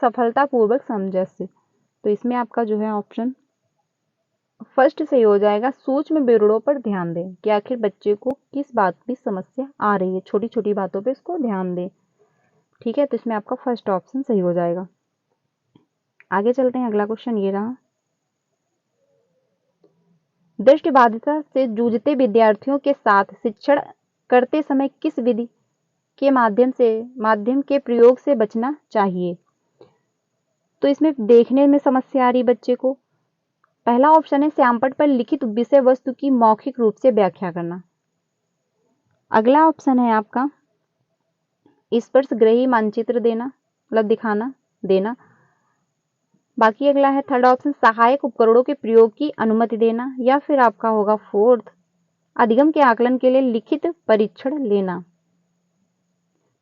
सफलतापूर्वक सामंजस्य। तो इसमें आपका जो है ऑप्शन फर्स्ट सही हो जाएगा, सूक्ष्म विवरणों पर ध्यान दें, कि आखिर बच्चे को किस बात की समस्या आ रही है, छोटी छोटी बातों पे इसको ध्यान दें। ठीक है, तो इसमें आपका फर्स्ट ऑप्शन सही हो जाएगा। आगे चलते हैं, अगला क्वेश्चन ये रहा, दृष्टिबाधिता से जूझते विद्यार्थियों के साथ शिक्षण करते समय किस विधि के माध्यम के प्रयोग से बचना चाहिए? तो इसमें देखने में समस्या आ रही बच्चे को। पहला ऑप्शन है श्यामपट्ट पर लिखित विषय वस्तु की मौखिक रूप से व्याख्या करना। अगला ऑप्शन है आपका स्पर्शग्रही मानचित्र देना। बाकी अगला है थर्ड ऑप्शन सहायक उपकरणों के प्रयोग की अनुमति देना, या फिर आपका होगा 4th अधिगम के आकलन के लिए लिखित परीक्षण लेना।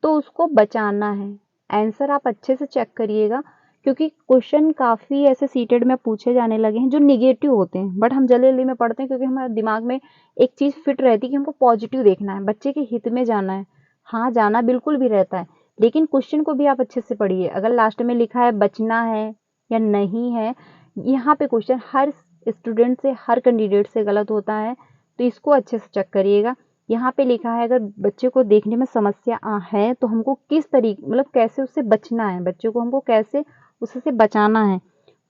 तो उसको बचाना है। आंसर आप अच्छे से चेक करिएगा, क्योंकि क्वेश्चन काफ़ी ऐसे सीटेड में पूछे जाने लगे हैं जो निगेटिव होते हैं, बट हम जल्दी जल्दी में पढ़ते हैं, क्योंकि हमारे दिमाग में एक चीज़ फिट रहती है कि हमको पॉजिटिव देखना है, बच्चे के हित में जाना है। हाँ, जाना बिल्कुल भी रहता है, लेकिन क्वेश्चन को भी आप अच्छे से पढ़िए। अगर लास्ट में लिखा है बचना है या नहीं है, यहाँ पे क्वेश्चन हर स्टूडेंट से, हर कैंडिडेट से गलत होता है, तो इसको अच्छे से चेक करिएगा। यहाँ पे लिखा है अगर बच्चे को देखने में समस्या है तो हमको किस तरीके कैसे उससे बचना है, बच्चे को हमको कैसे उससे बचाना है।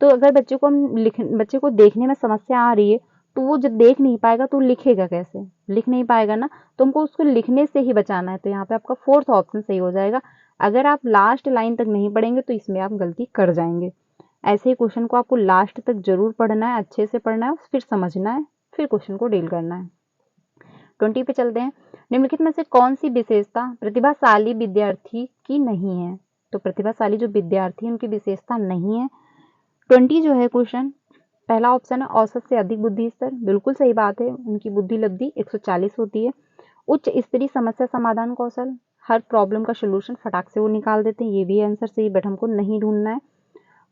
तो अगर बच्चे को देखने में समस्या आ रही है तो वो जब देख नहीं पाएगा तो लिखेगा कैसे? लिख नहीं पाएगा ना, तो हमको उसको लिखने से ही बचाना है। तो यहाँ पे आपका 4th ऑप्शन सही हो जाएगा। अगर आप लास्ट लाइन तक नहीं पढ़ेंगे तो इसमें आप गलती कर जाएंगे। ऐसे ही क्वेश्चन को आपको लास्ट तक जरूर पढ़ना है, अच्छे से पढ़ना है, फिर समझना है, फिर क्वेश्चन को डील करना है। 20 पे चलते हैं। निम्नलिखित में से कौन सी विशेषता प्रतिभाशाली विद्यार्थी की नहीं है? तो प्रतिभाशाली जो विद्यार्थी है उनकी विशेषता नहीं है। 20 जो है क्वेश्चन, पहला ऑप्शन है औसत से अधिक बुद्धि स्तर, बिल्कुल सही बात है, उनकी बुद्धि लब्धि 140 होती है। उच्च स्तरीय समस्या समाधान कौशल, हर प्रॉब्लम का सोल्यूशन फटाक से वो निकाल देते हैं, ये भी आंसर सही, बट हमको नहीं ढूंढना है।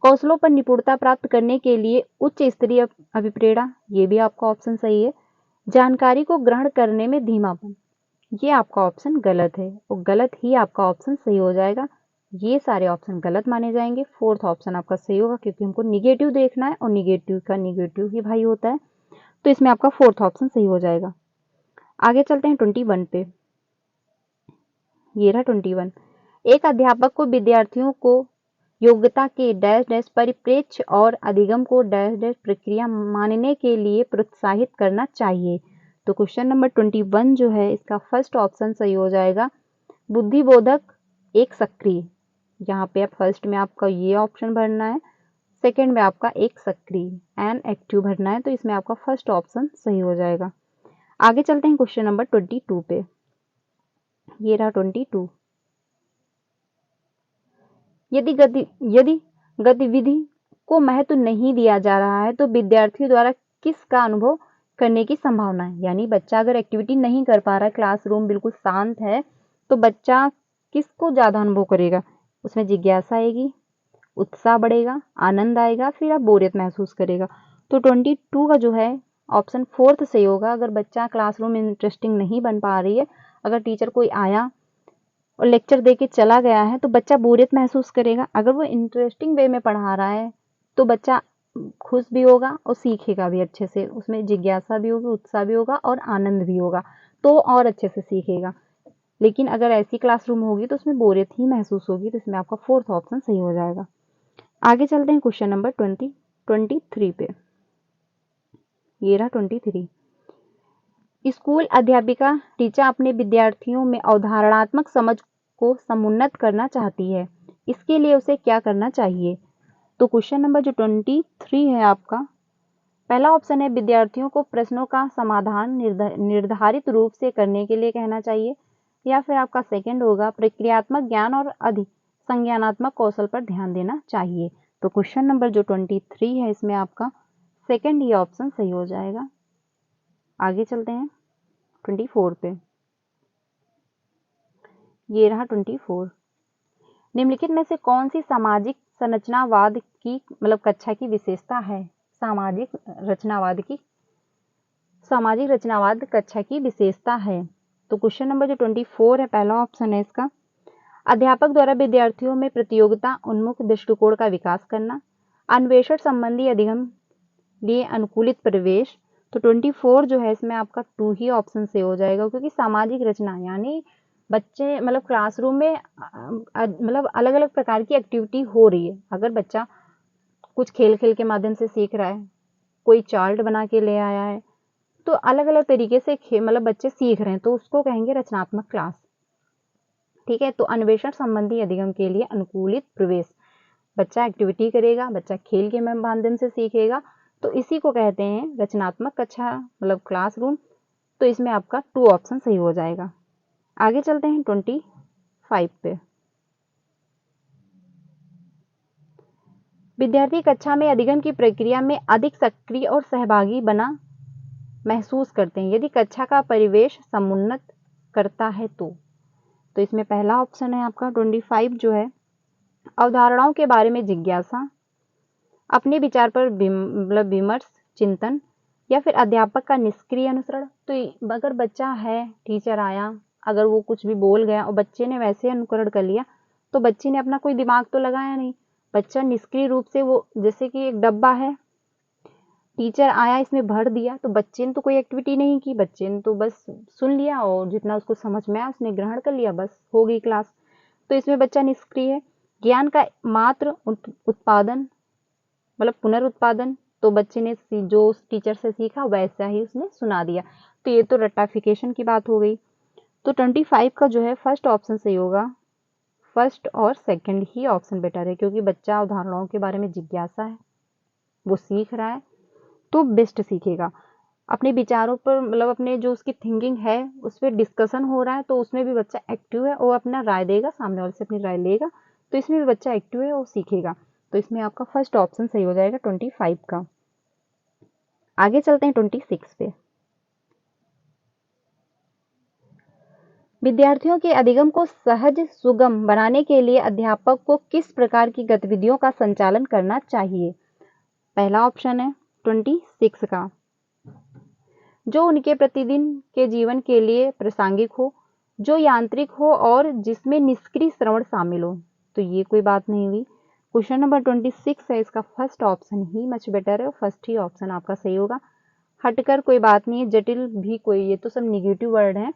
कौशलों पर निपुणता प्राप्त करने के लिए उच्च स्तरीय अभिप्रेरणा, ये भी आपका ऑप्शन सही है। जानकारी को ग्रहण करने में धीमापन, ये आपका ऑप्शन गलत है और गलत ही आपका ऑप्शन सही हो जाएगा। ये सारे ऑप्शन गलत माने जाएंगे। फोर्थ ऑप्शन आपका सही होगा क्योंकि हमको निगेटिव देखना है और निगेटिव का निगेटिव ही भाई होता है, तो इसमें आपका फोर्थ ऑप्शन सही हो जाएगा। आगे चलते हैं 21 पे। ये रहा 21। एक अध्यापक को विद्यार्थियों को योग्यता के डैश डैश परिप्रेक्ष्य और अधिगम को डैश डैश प्रक्रिया मानने के लिए प्रोत्साहित करना चाहिए। तो क्वेश्चन नंबर 21 जो है इसका फर्स्ट ऑप्शन सही हो जाएगा, बुद्धिबोधक एक सक्रिय। यहाँ पे आप फर्स्ट में आपका ये ऑप्शन भरना है, सेकंड में आपका एक सक्रिय एंड एक्टिव भरना है, तो इसमें आपका फर्स्ट ऑप्शन सही हो जाएगा। आगे चलते हैं क्वेश्चन नंबर 22 पे। ये रहा 22। यदि गतिविधि को महत्व नहीं दिया जा रहा है तो विद्यार्थियों द्वारा किसका अनुभव करने की संभावना है। यानी बच्चा अगर एक्टिविटी नहीं कर पा रहा है, क्लासरूम बिल्कुल शांत है, तो बच्चा किसको ज़्यादा अनुभव करेगा, उसमें जिज्ञासा आएगी, उत्साह बढ़ेगा, आनंद आएगा, फिर आप बोरियत महसूस करेगा। तो 22 का जो है ऑप्शन फोर्थ सही होगा। अगर बच्चा क्लासरूम में इंटरेस्टिंग नहीं बन पा रही है, अगर टीचर कोई आया और लेक्चर दे के चला गया है तो बच्चा बोरियत महसूस करेगा। अगर वो इंटरेस्टिंग वे में पढ़ा रहा है तो बच्चा खुश भी होगा और सीखेगा भी अच्छे से, उसमें जिज्ञासा भी होगी, उत्साह भी होगा और आनंद भी होगा, तो और अच्छे से सीखेगा। लेकिन अगर ऐसी क्लासरूम होगी तो उसमें बोरियत ही महसूस होगी, तो इसमें आपका फोर्थ ऑप्शन सही हो जाएगा। आगे चलते हैं क्वेश्चन नंबर 23 पे। ये रहा 23। स्कूल अध्यापिका टीचर अपने विद्यार्थियों में अवधारणात्मक समझ को समुन्नत करना चाहती है, इसके लिए उसे क्या करना चाहिए। तो क्वेश्चन नंबर जो 23 है आपका, पहला ऑप्शन है विद्यार्थियों को प्रश्नों का समाधान निर्धारित रूप से करने के लिए कहना चाहिए, या फिर आपका सेकंड होगा प्रक्रियात्मक ज्ञान और अधिक संज्ञानात्मक कौशल पर ध्यान देना चाहिए। तो क्वेश्चन नंबर जो 23 है इसमें आपका सेकंड ही ऑप्शन सही हो जाएगा। आगे चलते हैं 24 पे। ये रहा 24। निम्नलिखित में से कौन सी सामाजिक संरचनावाद की कक्षा की विशेषता है। सामाजिक रचनावाद कक्षा की विशेषता है। तो क्वेश्चन नंबर जो 24 है, पहला ऑप्शन है इसका, अध्यापक द्वारा विद्यार्थियों में प्रतियोगिता उन्मुख दृष्टिकोण का विकास करना, अन्वेषण संबंधी अधिगम लिए अनुकूलित परिवेश। तो 24 जो है इसमें आपका 2 ही ऑप्शन से हो जाएगा, क्योंकि सामाजिक रचना यानी बच्चे क्लासरूम में अलग अलग प्रकार की एक्टिविटी हो रही है। अगर बच्चा कुछ खेल खेल के माध्यम से सीख रहा है, कोई चार्ट बना के ले आया है, तो अलग अलग तरीके से बच्चे सीख रहे हैं, तो उसको कहेंगे रचनात्मक क्लास। ठीक है, तो अन्वेषण संबंधी अधिगम के लिए अनुकूलित प्रवेश, बच्चा एक्टिविटी करेगा, बच्चा खेल के माध्यम से सीखेगा, तो इसी को कहते हैं रचनात्मक कक्षा क्लासरूम। तो इसमें आपका 2 ऑप्शन सही हो जाएगा। आगे चलते हैं 25 पे। विद्यार्थी कक्षा में अधिगम की प्रक्रिया में अधिक सक्रिय और सहभागी बना महसूस करते हैं, यदि कक्षा का परिवेश समुन्नत करता है तो इसमें पहला ऑप्शन है आपका 25 जो है, अवधारणाओं के बारे में जिज्ञासा, अपने विचार पर विमर्श चिंतन, या फिर अध्यापक का निष्क्रिय अनुसरण। तो अगर बच्चा है, टीचर आया, अगर वो कुछ भी बोल गया और बच्चे ने वैसे अनुकरण कर लिया, तो बच्चे ने अपना कोई दिमाग तो लगाया नहीं, बच्चा निष्क्रिय रूप से, वो जैसे कि एक डब्बा है, टीचर आया इसमें भर दिया, तो बच्चे ने तो कोई एक्टिविटी नहीं की, बच्चे ने तो बस सुन लिया और जितना उसको समझ में आया उसने ग्रहण कर लिया, बस हो गई क्लास। तो इसमें बच्चा निष्क्रिय है। ज्ञान का मात्र उत्पादन पुनरुत्पादन, तो बच्चे ने जो टीचर से सीखा वैसा ही उसने सुना दिया, तो ये तो रट्टाफिकेशन की बात हो गई। तो 25 का जो है फर्स्ट ऑप्शन सही होगा। फर्स्ट और सेकंड ही ऑप्शन बेटर है, क्योंकि बच्चा उदाहरणों के बारे में जिज्ञासा है, वो सीख रहा है, तो बेस्ट सीखेगा। अपने विचारों पर अपने जो उसकी थिंकिंग है उस पर डिस्कशन हो रहा है, तो उसमें भी बच्चा एक्टिव है, वो अपना राय देगा, सामने वाले से अपनी राय लेगा, तो इसमें भी बच्चा एक्टिव है, वो सीखेगा। तो इसमें आपका फर्स्ट ऑप्शन सही हो जाएगा 25 का। आगे चलते हैं 26 पे। विद्यार्थियों के अधिगम को सहज सुगम बनाने के लिए अध्यापक को किस प्रकार की गतिविधियों का संचालन करना चाहिए? पहला ऑप्शन है 26 का, जो उनके प्रतिदिन के जीवन के लिए प्रासंगिक हो, जो यांत्रिक हो और जिसमें निष्क्रिय श्रवण शामिल हो। तो ये कोई बात नहीं हुई। क्वेश्चन नंबर 26 है, इसका फर्स्ट ऑप्शन ही मच बेटर है, फर्स्ट ही ऑप्शन आपका सही होगा। हटकर कोई बात नहीं है, जटिल भी कोई, ये तो सब निगेटिव वर्ड हैं।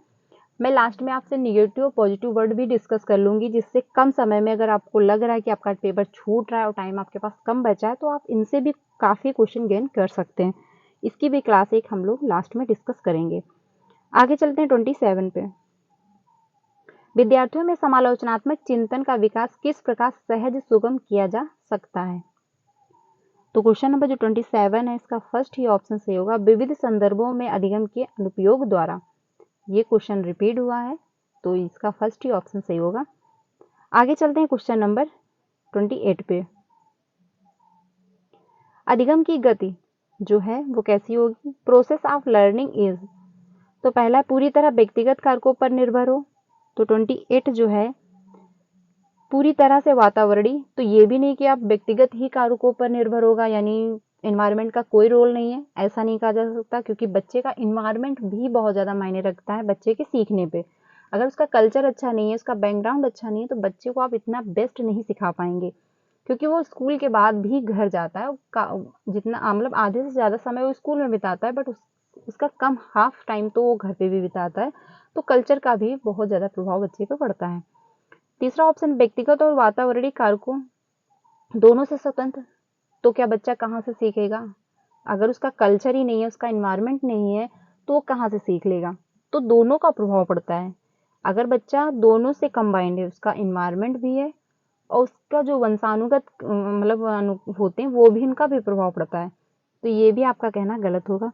मैं लास्ट में आपसे निगेटिव और पॉजिटिव वर्ड भी डिस्कस कर लूंगी, जिससे कम समय में अगर आपको लग रहा है कि आपका पेपर छूट रहा है और टाइम आपके पास कम बचा है, तो आप इनसे भी काफ़ी क्वेश्चन गेन कर सकते हैं। इसकी भी क्लास एक हम लोग लास्ट में डिस्कस करेंगे। आगे चलते हैं 27 पे। विद्यार्थियों में समालोचनात्मक चिंतन का विकास किस प्रकार सहज सुगम किया जा सकता है? तो क्वेश्चन नंबर जो 27 है, इसका फर्स्ट ही ऑप्शन सही होगा, विविध संदर्भों में अधिगम के अनुपयोग द्वारा। ये क्वेश्चन रिपीट हुआ है, तो इसका फर्स्ट ही ऑप्शन सही होगा। आगे चलते हैं क्वेश्चन नंबर 28 पे। अधिगम की गति जो है वो कैसी होगी? प्रोसेस ऑफ लर्निंग इज, तो पहला पूरी तरह व्यक्तिगत कारकों पर निर्भर हो, तो 28 जो है पूरी तरह से वातावरणीय, तो ये भी नहीं कि आप व्यक्तिगत ही कारकों पर निर्भर होगा, यानी इन्वायरमेंट का कोई रोल नहीं है, ऐसा नहीं कहा जा सकता, क्योंकि बच्चे का इन्वायरमेंट भी बहुत ज़्यादा मायने रखता है बच्चे के सीखने पे। अगर उसका कल्चर अच्छा नहीं है, उसका बैकग्राउंड अच्छा नहीं है, तो बच्चे को आप इतना बेस्ट नहीं सिखा पाएंगे, क्योंकि वो स्कूल के बाद भी घर जाता है, जितना मतलब आधे से ज़्यादा समय वो स्कूल में बिताता है, बट उसका कम हाफ टाइम तो वो घर पे भी बिताता है। तो कल्चर का भी बहुत ज़्यादा प्रभाव बच्चे पे पड़ता है। तीसरा ऑप्शन, व्यक्तिगत और वातावरणीय कारकों दोनों से स्वतंत्र, तो क्या बच्चा कहाँ से सीखेगा? अगर उसका कल्चर ही नहीं है, उसका इन्वायरमेंट नहीं है, तो वो कहाँ से सीख लेगा? तो दोनों का प्रभाव पड़ता है। अगर बच्चा दोनों से कंबाइंड है, उसका इन्वायरमेंट भी है और उसका जो वंशानुगत मतलब होते हैं, वो भी, इनका भी प्रभाव पड़ता है, तो ये भी आपका कहना गलत होगा।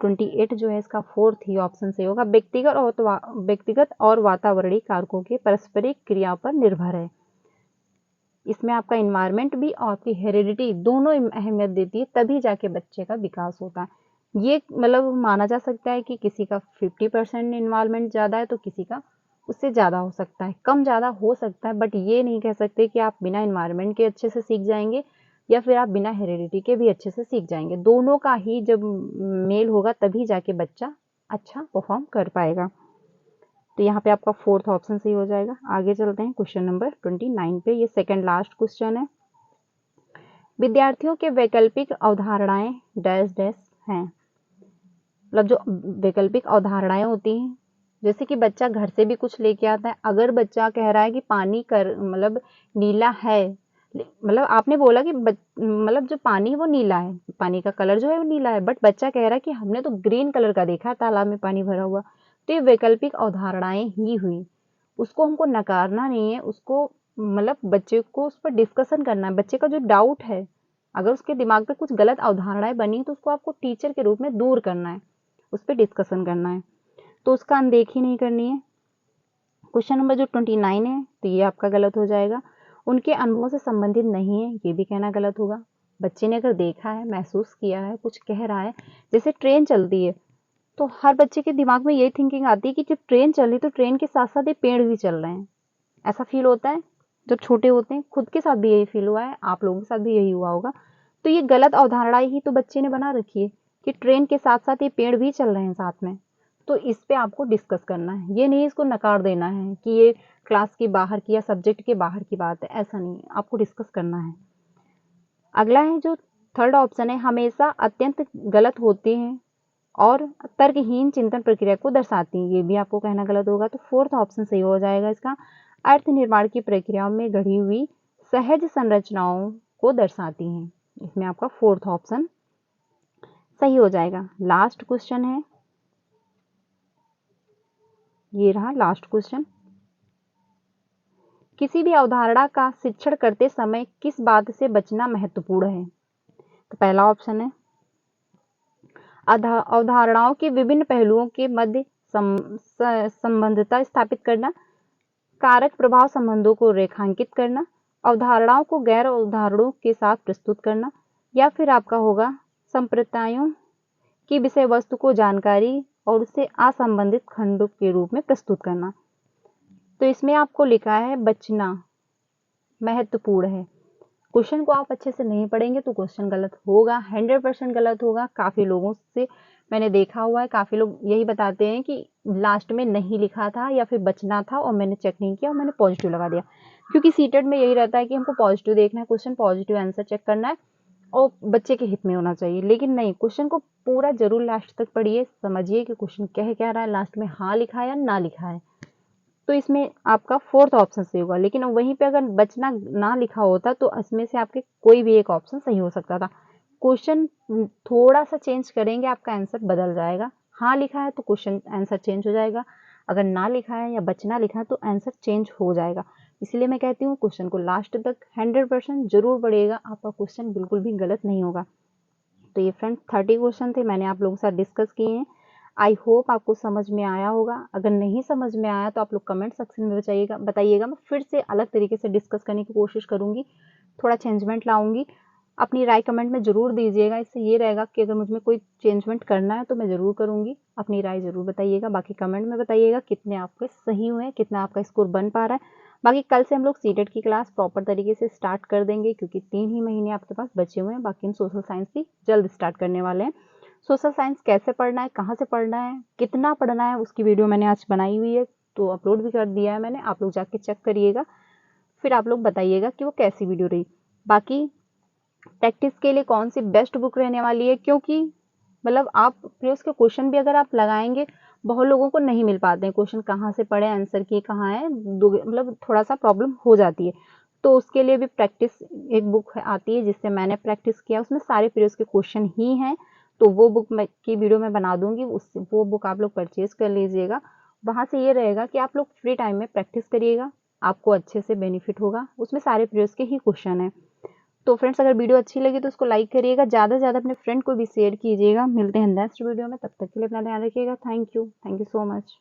28 जो है, इसका फोर्थ ही ऑप्शन से होगा, व्यक्तिगत और वातावरणीय कारकों के पारस्परिक क्रिया पर निर्भर है। इसमें आपका इन्वायरमेंट भी और आपकी हेरिडिटी दोनों अहमियत देती है, तभी जाके बच्चे का विकास होता है। ये मतलब माना जा सकता है कि किसी का 50% इन्वॉल्वमेंट ज़्यादा है, तो किसी का उससे ज़्यादा हो सकता है, कम ज़्यादा हो सकता है, बट ये नहीं कह सकते कि आप बिना इन्वायरमेंट के अच्छे से सीख जाएंगे या फिर आप बिना हेरिडिटी के भी अच्छे से सीख जाएंगे। दोनों का ही जब मेल होगा, तभी जाके बच्चा अच्छा परफॉर्म कर पाएगा। तो यहाँ पे आपका फोर्थ ऑप्शन सही हो जाएगा। आगे चलते हैं क्वेश्चन नंबर 29 पे, ये सेकंड लास्ट क्वेश्चन है। विद्यार्थियों के वैकल्पिक अवधारणाएं डैश डैश हैं, मतलब जो वैकल्पिक अवधारणाएं होती हैं, जैसे कि बच्चा घर से भी कुछ लेके आता है। अगर बच्चा कह रहा है कि पानी कर मतलब नीला है, मतलब आपने बोला कि मतलब जो पानी है वो नीला है, पानी का कलर जो है वो नीला है, बट बच्चा कह रहा है कि हमने तो ग्रीन कलर का देखा तालाब में पानी भरा हुआ। तो ये वैकल्पिक अवधारणाएं ही हुई, उसको हमको नकारना नहीं है, उसको मतलब बच्चे को उस पर डिस्कशन करना है। बच्चे का जो डाउट है, अगर उसके दिमाग पे कुछ गलत अवधारणाएं बनी, तो उसको आपको टीचर के रूप में दूर करना है, उस पर डिस्कशन करना है, तो उसका अनदेखी नहीं करनी है। क्वेश्चन नंबर जो 29 है, तो ये आपका गलत हो जाएगा। उनके अनुभवों से संबंधित नहीं है, ये भी कहना गलत होगा। बच्चे ने अगर देखा है, महसूस किया है, कुछ कह रहा है, जैसे ट्रेन चलती है, तो हर बच्चे के दिमाग में यही थिंकिंग आती है कि जब ट्रेन चल रही, तो ट्रेन के साथ साथ ये पेड़ भी चल रहे हैं, ऐसा फील होता है जब छोटे होते हैं। खुद के साथ भी यही फील हुआ है, आप लोगों के साथ भी यही हुआ होगा। तो ये गलत अवधारणा ही तो बच्चे ने बना रखी है कि ट्रेन के साथ साथ ये पेड़ भी चल रहे हैं साथ में। तो इस पे आपको डिस्कस करना है, ये नहीं इसको नकार देना है कि ये क्लास के बाहर की या सब्जेक्ट के बाहर की बात है, ऐसा नहीं, आपको डिस्कस करना है। अगला है जो थर्ड ऑप्शन है, हमेशा अत्यंत गलत होते हैं और तर्कहीन चिंतन प्रक्रिया को दर्शाती हैं, ये भी आपको कहना गलत होगा। तो फोर्थ ऑप्शन सही हो जाएगा इसका, अर्थ निर्माण की प्रक्रियाओं में गढ़ी हुई सहज संरचनाओं को दर्शाती हैं, इसमें आपका फोर्थ ऑप्शन सही हो जाएगा। लास्ट क्वेश्चन है, ये रहा लास्ट क्वेश्चन। किसी भी अवधारणा का शिक्षण करते समय किस बात से बचना महत्वपूर्ण है? तो पहला ऑप्शन है, अवधारणाओं के विभिन्न पहलुओं के मध्य संबंधता स्थापित करना, कारक प्रभाव संबंधों को रेखांकित करना, अवधारणाओं को गैर उदाहरणों के साथ प्रस्तुत करना, या फिर आपका होगा संप्रदायों की विषय वस्तु को जानकारी और उससे असंबंधित खंडों के रूप में प्रस्तुत करना। तो इसमें आपको लिखा है बचना महत्वपूर्ण है। क्वेश्चन को आप अच्छे से नहीं पढ़ेंगे तो क्वेश्चन गलत होगा, 100% गलत होगा। काफ़ी लोगों से मैंने देखा हुआ है, काफ़ी लोग यही बताते हैं कि लास्ट में नहीं लिखा था या फिर बचना था और मैंने चेक नहीं किया और मैंने पॉजिटिव लगा दिया, क्योंकि सीटेट में यही रहता है कि हमको पॉजिटिव देखना है, क्वेश्चन पॉजिटिव आंसर चेक करना है और बच्चे के हित में होना चाहिए। लेकिन नहीं, क्वेश्चन को पूरा जरूर लास्ट तक पढ़िए, समझिए कि क्वेश्चन कह क्या रहा है, लास्ट में हाँ लिखा है या ना लिखा है। तो इसमें आपका फोर्थ ऑप्शन सही होगा। लेकिन वहीं पे अगर बचना ना लिखा होता तो इसमें से आपके कोई भी एक ऑप्शन सही हो सकता था। क्वेश्चन थोड़ा सा चेंज करेंगे, आपका आंसर बदल जाएगा। हाँ लिखा है तो क्वेश्चन आंसर चेंज हो जाएगा, अगर ना लिखा है या बचना लिखा है तो आंसर चेंज हो जाएगा। इसलिए मैं कहती हूँ क्वेश्चन को लास्ट तक 100% जरूर पढ़िएगा, आपका क्वेश्चन बिल्कुल भी गलत नहीं होगा। तो ये फ्रेंड्स 30 क्वेश्चन थे, मैंने आप लोगों के साथ डिस्कस किए हैं। आई होप आपको समझ में आया होगा। अगर नहीं समझ में आया तो आप लोग कमेंट सेक्शन में बताइएगा। मैं फिर से अलग तरीके से डिस्कस करने की कोशिश करूंगी, थोड़ा चेंजमेंट लाऊंगी। अपनी राय कमेंट में ज़रूर दीजिएगा, इससे ये रहेगा कि अगर मुझ में कोई चेंजमेंट करना है तो मैं ज़रूर करूंगी। अपनी राय ज़रूर बताइएगा, बाकी कमेंट में बताइएगा कितने आपके सही हुए हैं, कितना आपका स्कोर बन पा रहा है। बाकी कल से हम लोग सीटेट की क्लास प्रॉपर तरीके से स्टार्ट कर देंगे, क्योंकि 3 ही महीने आपके पास बचे हुए हैं। बाकी हम सोशल साइंस भी जल्द स्टार्ट करने वाले हैं। सोशल साइंस कैसे पढ़ना है, कहाँ से पढ़ना है, कितना पढ़ना है, उसकी वीडियो मैंने आज बनाई हुई है, तो अपलोड भी कर दिया है मैंने, आप लोग जाके चेक करिएगा। फिर आप लोग बताइएगा कि वो कैसी वीडियो रही। बाकी प्रैक्टिस के लिए कौन सी बेस्ट बुक रहने वाली है, क्योंकि मतलब आप फिर उसके क्वेश्चन भी अगर आप लगाएंगे, बहुत लोगों को नहीं मिल पाते हैं क्वेश्चन, कहाँ से पढ़े, आंसर की कहाँ है, मतलब थोड़ा सा प्रॉब्लम हो जाती है। तो उसके लिए भी प्रैक्टिस एक बुक आती है जिससे मैंने प्रैक्टिस किया, उसमें सारे पीरियड्स के क्वेश्चन ही हैं। तो वो बुक की वीडियो मैं बना दूंगी, उससे वो बुक आप लोग परचेज कर लीजिएगा। वहाँ से ये रहेगा कि आप लोग फ्री टाइम में प्रैक्टिस करिएगा, आपको अच्छे से बेनिफिट होगा, उसमें सारे पीरियड्स के ही क्वेश्चन है। तो फ्रेंड्स अगर वीडियो अच्छी लगी तो उसको लाइक करिएगा, ज़्यादा से ज़्यादा अपने फ्रेंड को भी शेयर कीजिएगा। मिलते हैं नेक्स्ट वीडियो में, तब तक के लिए अपना ध्यान रखिएगा। Thank you so much.